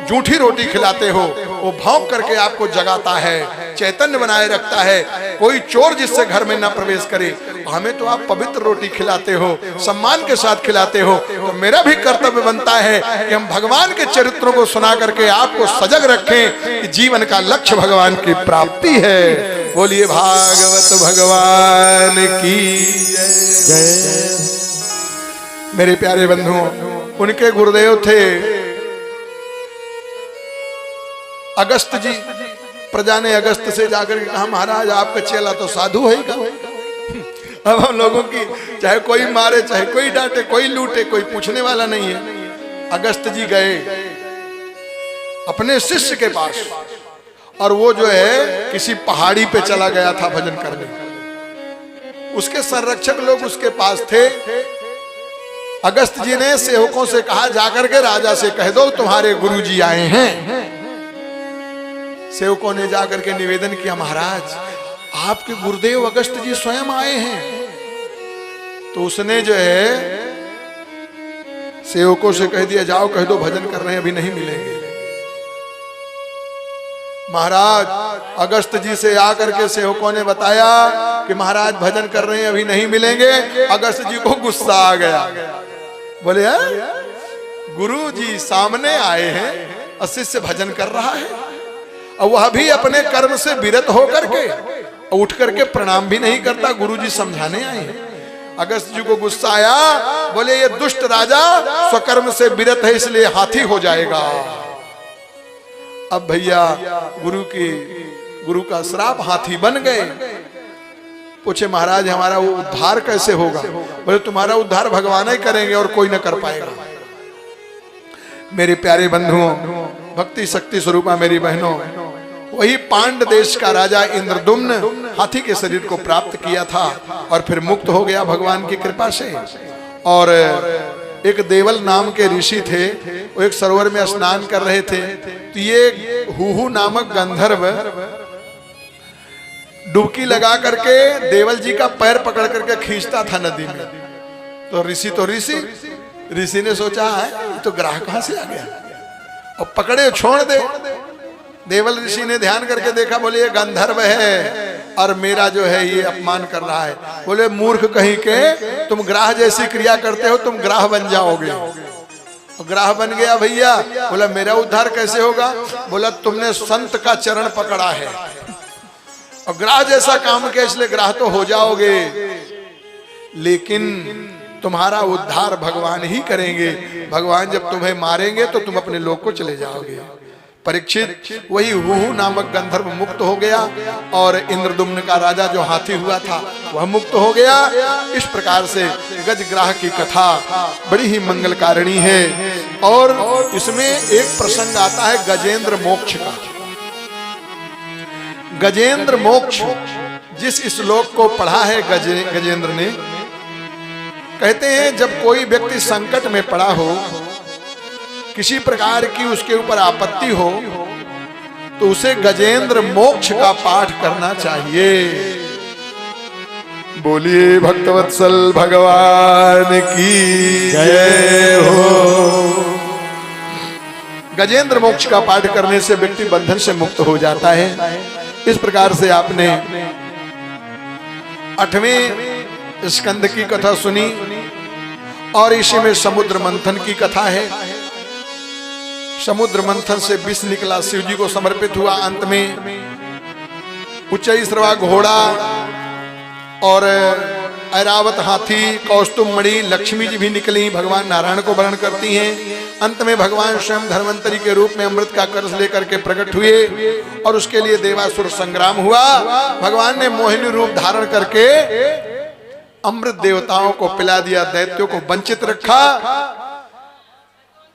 जूठी रोटी खिलाते हो, वो भौंक करके आपको जगाता है, चैतन्य बनाए रखता है, कोई चोर जिससे घर में ना प्रवेश करे। हमें तो आप पवित्र रोटी खिलाते हो, सम्मान के साथ खिलाते हो, तो मेरा भी कर्तव्य बनता है कि हम भगवान के चरित्रों को सुना करके आपको सजग रखें कि जीवन का लक्ष्य भगवान की प्राप्ति है। बोलिए भागवत भगवान की जय। मेरे प्यारे बंधुओं, उनके गुरुदेव थे अगस्त जी। प्रजा ने अगस्त से जाकर के कहा महाराज आपका चेला तो साधु है का? अब हम लोगों की चाहे कोई मारे, चाहे कोई डांटे, कोई लूटे, कोई पूछने वाला नहीं है। अगस्त जी गए अपने शिष्य के पास, और वो जो है किसी पहाड़ी पे चला गया था भजन करने। उसके संरक्षक लोग उसके पास थे। अगस्त जी ने सेवकों से कहा जाकर के राजा से कह दो तुम्हारे गुरुजी आए हैं। सेवकों ने जाकर के निवेदन किया महाराज आपके गुरुदेव अगस्त जी स्वयं आए हैं। तो उसने जो है सेवकों से कह दिया जाओ कह दो भजन कर रहे हैं अभी नहीं मिलेंगे। महाराज अगस्त जी से आकर के सेवकों ने बताया कि महाराज भजन कर रहे हैं अभी नहीं मिलेंगे। अगस्त जी को गुस्सा आ गया, बोले गुरु जी सामने आए हैं और शिष्य भजन कर रहा है और वह भी अपने कर्म से विरत होकर के उठ करके प्रणाम भी नहीं करता, गुरु जी समझाने आए हैं। अगस्त जी को गुस्सा आया, बोले ये दुष्ट राजा स्वकर्म से विरत है इसलिए हाथी हो जाएगा। अब भैया गुरु का श्राप, हाथी बन गए। पूछे महाराज हमारा वो उद्धार कैसे होगा? बोले तुम्हारा उद्धार भगवान ही करेंगे और कोई न कर पाएगा। मेरे प्यारे बंधुओं, भक्ति शक्ति स्वरूपा मेरी बहनों, वही पांड देश का राजा इंद्रदुम्न हाथी के शरीर को प्राप्त किया था और फिर मुक्त हो गया भगवान की कृपा से। और एक देवल नाम के ऋषि थे, वो एक सरोवर में स्नान कर रहे थे। तो ये हुहू नामक गंधर्व डुबकी लगा करके देवल जी का पैर पकड़ करके खींचता था नदी में। तो ऋषि ने सोचा है तो ग्राह कहां से आ गया और पकड़े छोड़ दे। देवल ऋषि ने ध्यान करके देखा, बोले ये गंधर्व है और मेरा जो है ये अपमान कर रहा है। बोले मूर्ख कहीं के, तुम ग्राह जैसी क्रिया करते हो, तुम ग्राह बन जाओगे। ग्राह बन गया भैया। बोला मेरा उद्धार कैसे होगा? बोला तुमने संत का चरण पकड़ा है और ग्राह जैसा काम किया इसलिए ग्राह तो हो जाओगे, लेकिन तुम्हारा उद्धार भगवान ही करेंगे। भगवान जब तुम्हें मारेंगे तो तुम अपने लोक को चले जाओगे। परीक्षित वही हुहु नामक गंधर्व मुक्त हो गया और इंद्रदुम्न का राजा जो हाथी हुआ था वह मुक्त हो गया। इस प्रकार से गजग्राह की कथा बड़ी ही मंगलकारिणी है। और इसमें एक प्रसंग आता है गजेंद्र मोक्ष का। गजेंद्र मोक्ष जिस श्लोक को पढ़ा है गजेंद्र ने, कहते हैं जब कोई व्यक्ति संकट में पड़ा हो, किसी प्रकार की उसके ऊपर आपत्ति हो, तो उसे गजेंद्र मोक्ष का पाठ करना चाहिए। बोलिए भक्तवत्सल भगवान की जय हो। गजेंद्र मोक्ष का पाठ करने से व्यक्ति बंधन से मुक्त हो जाता है। इस प्रकार से आपने 8वें स्कंद की कथा सुनी और इसी में समुद्र मंथन की कथा है। समुद्र मंथन से विष निकला, शिव जी को समर्पित हुआ। अंत में उच्चैश्रवा घोड़ा और ऐरावत हाथी, कौस्तुभ मणि, लक्ष्मी जी भी निकली, भगवान नारायण को वर्ण करती हैं। अंत में भगवान स्वयं धन्वंतरी के रूप में अमृत का कलश लेकर के प्रकट हुए और उसके लिए देवासुर संग्राम हुआ। भगवान ने मोहिनी रूप धारण करके अमृत देवताओं को पिला दिया, दैत्यों को वंचित रखा।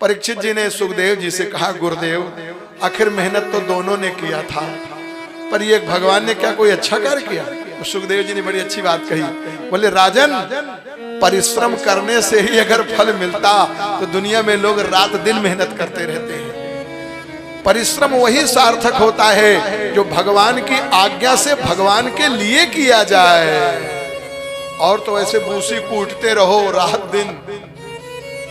परीक्षित जी ने सुखदेव जी से कहा, गुरुदेव आखिर मेहनत तो दोनों ने किया था, पर ये भगवान ने क्या कोई अच्छा कार्य किया? तो सुखदेव जी ने बड़ी अच्छी बात कही। बोले राजन, परिश्रम करने से ही अगर फल मिलता तो दुनिया में लोग रात दिन मेहनत करते रहते हैं। परिश्रम वही सार्थक होता है जो भगवान की आज्ञा से भगवान के लिए किया जाए। और तो ऐसे भूसी कूटते रहो रात दिन,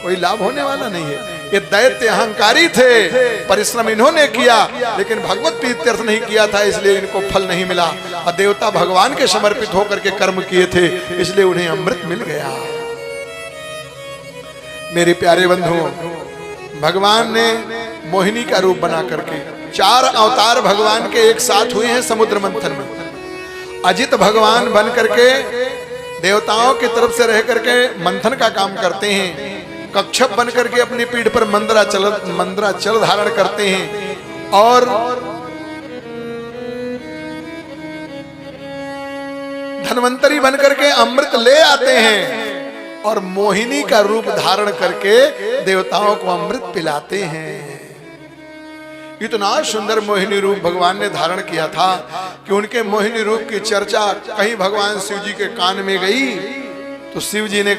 कोई लाभ होने वाला नहीं है। ये दैत्य अहंकारी थे, परिश्रम इन्होंने किया लेकिन भगवत प्रीत्यर्थ नहीं किया था, इसलिए इनको फल नहीं मिला। और देवता भगवान के समर्पित होकर के कर्म किए थे, इसलिए उन्हें अमृत मिल गया। मेरे प्यारे बंधुओं, भगवान ने मोहिनी का रूप बना करके 4 अवतार भगवान के एक साथ हुए हैं समुद्र मंथन में। अजित भगवान बन करके देवताओं की तरफ से रह करके मंथन का काम करते हैं। कच्छप बन करके अपनी पीठ पर मंद्राचल धारण करते हैं और धन्वंतरी बन करके अमृत ले आते हैं और मोहिनी का रूप धारण करके देवताओं को अमृत पिलाते हैं। इतना सुंदर मोहिनी रूप भगवान ने धारण किया था कि उनके मोहिनी रूप की चर्चा कहीं भगवान शिव जी के कान में गई तो शिव जी ने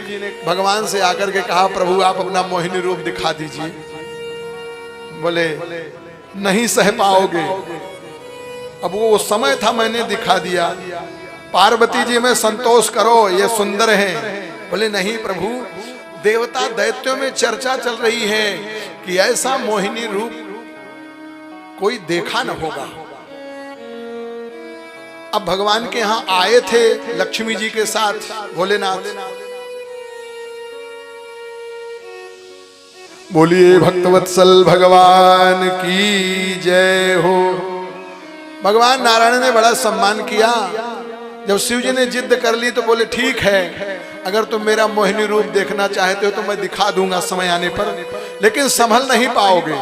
भगवान से आकर के कहा, प्रभु आप अपना मोहिनी रूप दिखा दीजिए। बोले नहीं सह पाओगे। अब वो समय था, मैंने दिखा दिया। पार्वती जी में संतोष करो, ये सुंदर हैं। बोले नहीं प्रभु, देवता दैत्यों में चर्चा चल रही है कि ऐसा मोहिनी रूप कोई देखा न होगा। अब भगवान के यहां आए थे लक्ष्मी जी के साथ भोलेनाथ। बोलिए भक्तवत्सल भगवान की जय हो। भगवान नारायण ने बड़ा सम्मान किया। जब शिव जी ने जिद कर ली तो बोले ठीक है, अगर तुम मेरा मोहिनी रूप देखना चाहते हो तो मैं दिखा दूंगा समय आने पर, लेकिन संभल नहीं पाओगे।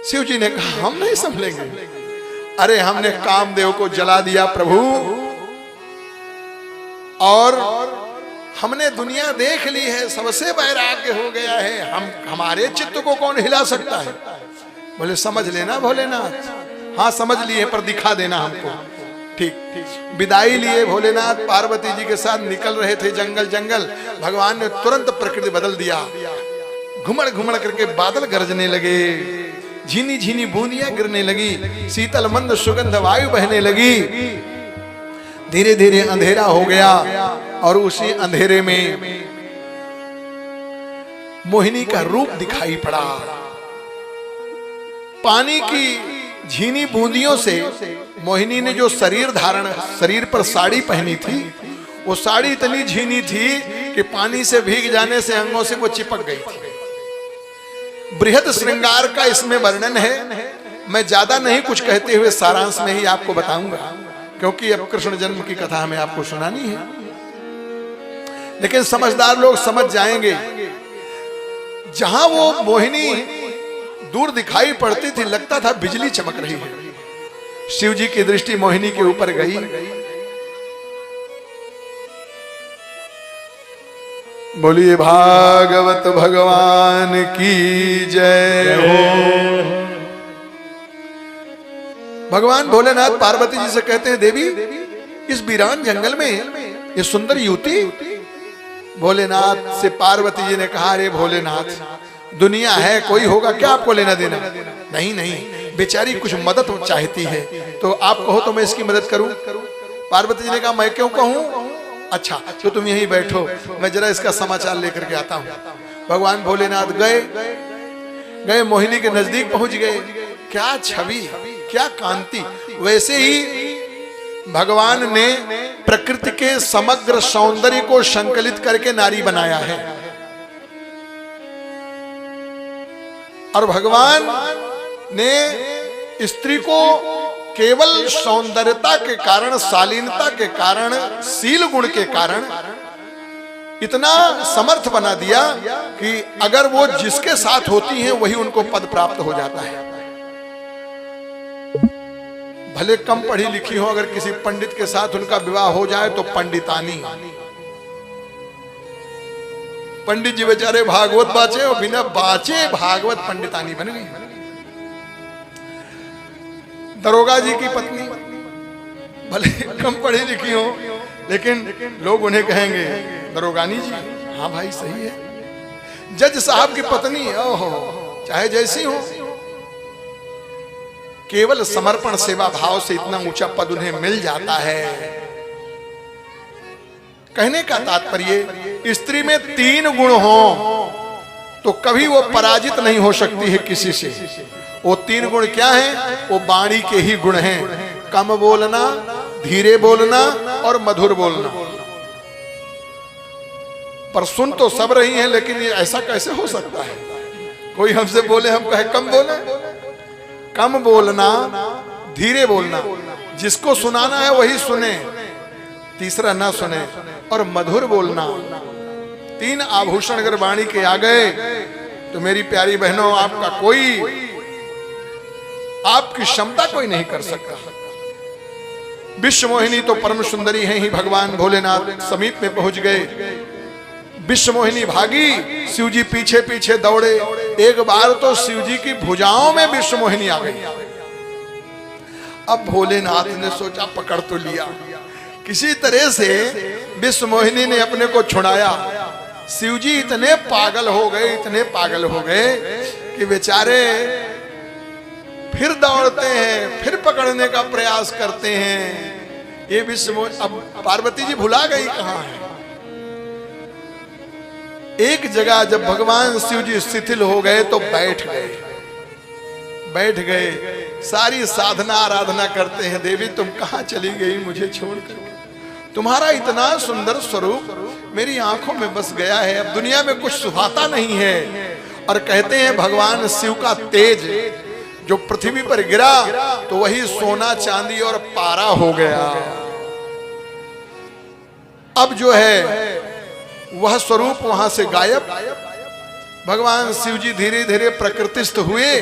शिव जी ने कहा हम नहीं संभलेंगे। अरे हमने कामदेव को जला दिया प्रभु, और हमने दुनिया देख ली है, सबसे वैराग्य हो गया है, हमारे चित्त को कौन हिला सकता है? बोले समझ लेना भोलेनाथ। हाँ समझ लिए, पर दिखा देना हमको। ठीक विदाई लिए भोलेनाथ पार्वती जी के साथ निकल रहे थे जंगल जंगल। भगवान ने तुरंत प्रकृति बदल दिया। घुमड़ घुमड़ करके बादल गरजने लगे, झीनी झीनी बूंदियां गिरने लगी, शीतल मंद सुगंध वायु बहने लगी। धीरे धीरे अंधेरा हो गया और उसी अंधेरे में मोहिनी का रूप दिखाई पड़ा। पानी की झीनी बूंदियों से मोहिनी ने जो शरीर पर साड़ी पहनी थी, वो साड़ी इतनी झीनी थी कि पानी से भीग जाने से अंगों से वो चिपक गई थी। बृहद श्रृंगार का इसमें वर्णन है। मैं ज्यादा नहीं कुछ कहते हुए सारांश में ही आपको बताऊंगा, क्योंकि अब कृष्ण जन्म की कथा हमें आपको सुनानी है। लेकिन समझदार लोग समझ जाएंगे, जहां वो मोहिनी दूर दिखाई पड़ती थी, लगता था बिजली चमक रही है। शिव जी की दृष्टि मोहिनी के ऊपर गई। बोलिए भागवत भगवान की जय हो। भगवान भोलेनाथ पार्वती जी से कहते हैं, देवी इस वीरान जंगल में ये सुंदर युवती। भोलेनाथ से पार्वती जी ने कहा, अरे भोलेनाथ, दुनिया है, कोई होगा क्या आपको लेना देना? नहीं नहीं, बेचारी कुछ मदद चाहती है, तो आप कहो तो मैं इसकी मदद करूं। पार्वती जी ने कहा, मैं क्यों कहूं? अच्छा तो तुम यहीं बैठो, मैं जरा इसका समाचार लेकर के आता हूं। भगवान भोलेनाथ गए, मोहिनी के नजदीक पहुंच गए। क्या छवि, क्या कांति! वैसे ही भगवान ने प्रकृति के समग्र सौंदर्य को संकलित करके नारी बनाया है। और भगवान ने स्त्री को केवल सौंदर्यता के कारण, शालीनता के कारण, शील गुण के कारण इतना समर्थ बना दिया कि अगर वो जिसके साथ होती हैं वही उनको पद प्राप्त हो जाता है। भले कम पढ़ी लिखी हो, अगर किसी पंडित के साथ उनका विवाह हो जाए तो पंडितानी। पंडित जी बेचारे भागवत बाचे और बिना बाचे भागवत पंडितानी बन गई। दरोगा जी की पत्नी भले कम पढ़ी लिखी हो, लेकिन लोग उन्हें कहेंगे दरोगानी जी। हाँ भाई सही है। जज साहब की पत्नी, ओहो, चाहे जैसी हो, केवल समर्पण सेवा भाव से इतना ऊंचा पद उन्हें मिल जाता है। कहने का तात्पर्य, स्त्री में 3 गुण हो तो कभी वो पराजित नहीं हो सकती है किसी से। वो 3 गुण क्या हैं? वो वाणी के ही गुण हैं। कम बोलना, धीरे बोलना और मधुर बोलना। पर सुन तो सब रही हैं, लेकिन ये ऐसा कैसे हो सकता है? कोई हमसे बोले, हम कहे कम बोले। कम बोलना, धीरे बोलना, जिसको सुनाना है वही सुने, तीसरा ना सुने, और मधुर बोलना। 3 आभूषण अगर वाणी के आ गए तो मेरी प्यारी बहनों, आपकी क्षमता कोई नहीं कर सकता। विश्व मोहिनी तो परम सुंदरी है ही। भगवान भोलेनाथ समीप में पहुंच गए। विश्व मोहिनी भागी, शिव जी पीछे पीछे दौड़े। एक बार तो शिव जी की भुजाओं में विश्व मोहिनी आ गई। अब भोलेनाथ ने सोचा पकड़ तो लिया, किसी तरह से विश्व मोहिनी ने अपने को छुड़ाया। शिव जी इतने पागल हो गए कि बेचारे फिर दौड़ते हैं, फिर पकड़ने का प्रयास करते हैं। ये विश्व मोहिनी, अब पार्वती जी भुला गई कहां है। एक जगह जब भगवान शिव जी शिथिल हो गए तो बैठ गए, सारी साधना आराधना करते हैं। देवी तुम कहां चली गई मुझे छोड़कर? तुम्हारा इतना सुंदर स्वरूप मेरी आंखों में बस गया है, अब दुनिया में कुछ सुहाता नहीं है। और कहते हैं भगवान शिव का तेज जो पृथ्वी पर गिरा तो वही सोना चांदी और पारा हो गया। अब जो है वह स्वरूप वहां से गायब। भगवान शिव जी धीरे धीरे प्रकृतिस्थ हुए।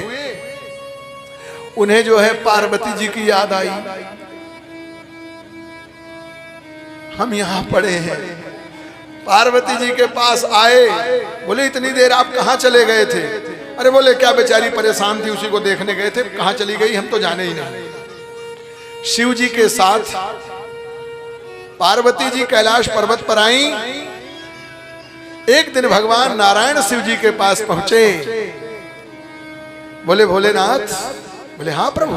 उन्हें जो है पार्वती जी की याद आई। हम यहां पड़े हैं। पार्वती जी के पास आए, बोले इतनी देर आप कहां चले गए थे? अरे बोले क्या बेचारी परेशान थी, उसी को देखने गए थे। कहां चली गई हम तो जाने ही नहीं। शिव जी के साथ पार्वती जी कैलाश पर्वत पर आई। एक दिन भगवान नारायण शिव जी के पास पहुंचे। बोले भोलेनाथ? बोले हाँ प्रभु।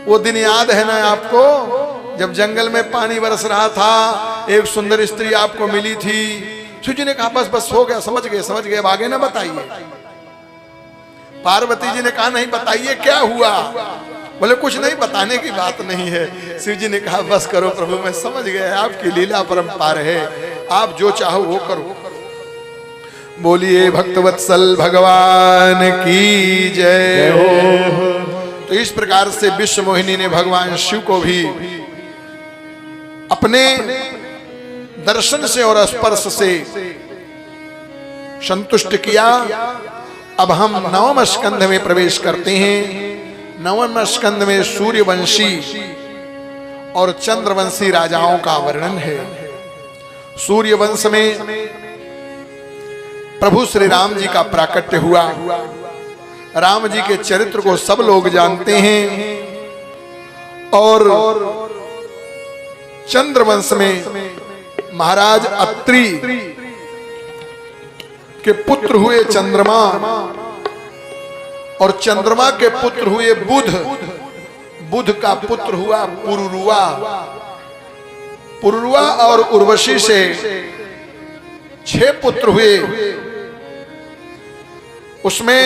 वो दिन याद है ना आपको, जब जंगल में पानी बरस रहा था, एक सुंदर स्त्री आपको मिली थी। शिव जी ने कहा बस बस हो गया, समझ गए, अब आगे ना बताइए। पार्वती जी ने कहा नहीं बताइए क्या हुआ। बोले कुछ नहीं, बताने की बात नहीं है। शिव जी ने कहा बस करो प्रभु, मैं समझ गया, आपकी लीला परंपार है, आप जो चाहो वो करो। बोलिए भक्तवत्सल भगवान की जय हो। तो इस प्रकार से विश्व मोहिनी ने भगवान शिव को भी अपने दर्शन से और स्पर्श से संतुष्ट किया। अब हम नवम स्कंध में प्रवेश करते हैं। नवम स्कंध में सूर्यवंशी और चंद्रवंशी राजाओं का वर्णन है। सूर्यवंश में प्रभु श्री राम जी का प्राकट्य हुआ। राम जी के चरित्र को सब लोग जानते हैं। और चंद्रवंश में महाराज अत्रि के पुत्र हुए चंद्रमा, और चंद्रमा के पुत्र हुए बुध। बुध का पुत्र हुआ पुरुरुआ। पुरुरुआ और उर्वशी से 6 पुत्र हुए। उसमें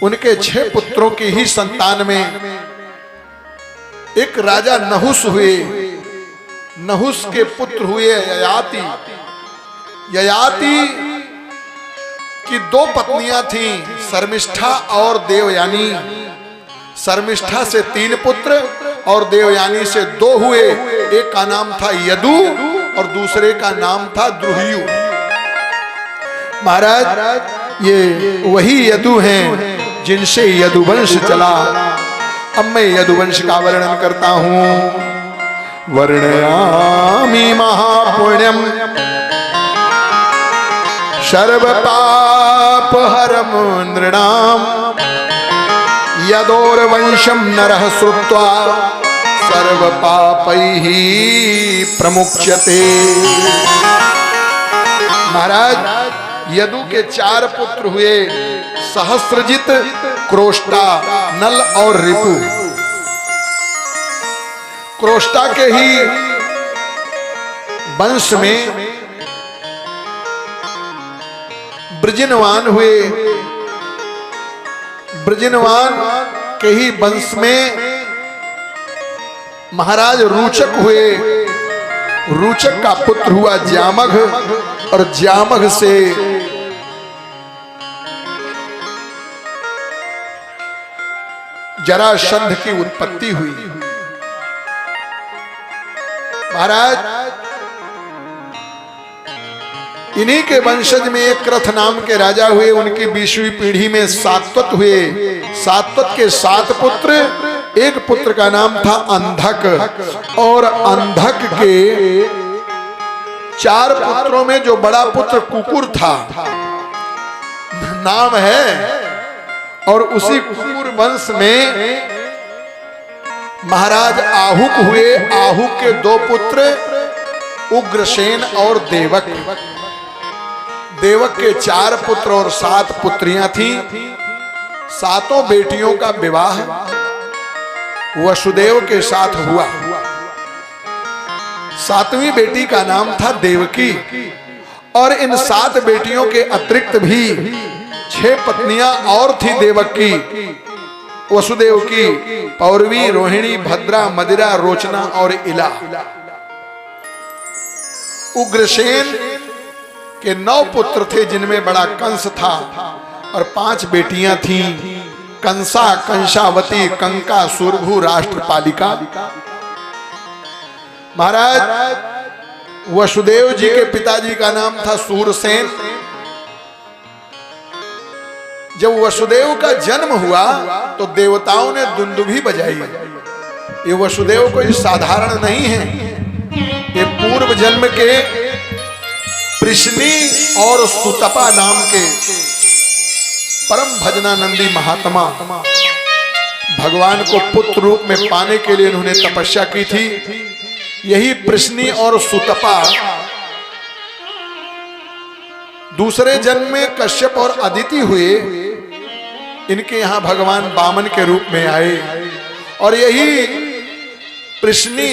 उनके 6 पुत्रों की ही संतान में एक राजा नहुस हुए। नहुस के पुत्र हुए ययाति। ययाति की 2 पत्नियां थीं, शर्मिष्ठा और देवयानी। शर्मिष्ठा से 3 पुत्र और देवयानी से 2 हुए। एक का नाम था यदु और दूसरे का नाम था द्रुहियु। महाराज ये वही यदु हैं जिनसे यदुवंश चला। अब मैं यदुवंश का वर्णन करता हूं। वर्णयामि महापुण्यम सर्व पाप हरम नृणाम यदोर्वंशम नरः श्रुत्वा सर्व पापैः प्रमुच्यते। महाराज यदु के 4 पुत्र हुए, सहस्रजित, क्रोष्टा, नल और रिपु। क्रोष्टा के ही वंश में ब्रजनवान हुए। ब्रजनवान के ही वंश में महाराज रूचक हुए। रूचक का पुत्र हुआ ज्यामघ, और ज्यामघ से जरासंध की उत्पत्ति हुई। महाराज इन्हीं के वंशज में एक क्रथ नाम के राजा हुए। उनकी 20वीं पीढ़ी में सात्वत हुए। सात्वत के 7 पुत्र, एक पुत्र का नाम था अंधक। और अंधक के 4 पुत्रों में जो बड़ा पुत्र कुकुर था नाम है। और उसी कुकुर वंश में महाराज आहुक हुए। आहुक के 2 पुत्र उग्रसेन और देवक। देवक के 4 पुत्र और 7 पुत्रियां थीं। 7 बेटियों का विवाह वसुदेव के साथ हुआ। 7वीं बेटी का नाम था देवकी। और इन 7 बेटियों के अतिरिक्त भी 6 पत्नियां और थी देवक की, वसुदेव की। पौरवी, रोहिणी, भद्रा, मदिरा, रोचना और इला। उग्रसेन के 9 पुत्र थे, जिनमें बड़ा कंस था, और 5 बेटियां थीं, कंसा, कंसावती, कंका, सुरभु, राष्ट्रपालिका। महाराज वसुदेव जी के पिताजी का नाम था सूरसेन। जब वसुदेव का जन्म हुआ तो देवताओं ने दुंदुभी बजाई। ये वसुदेव कोई साधारण नहीं है। ये पूर्व जन्म के कृष्णी और सुतपा नाम के परम भजनानंदी महात्मा, भगवान को पुत्र रूप में पाने के लिए इन्होंने तपस्या की थी। यही प्रश्नी और सुतपा दूसरे जन्म में कश्यप और अदिति हुए। इनके यहाँ भगवान वामन के रूप में आए, और यही प्रश्नी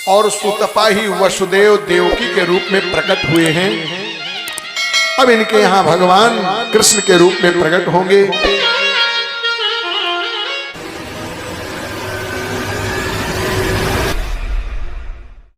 और सुतपा ही वसुदेव देवकी के रूप में प्रकट हुए हैं। अब इनके यहाँ भगवान कृष्ण के रूप में प्रकट होंगे।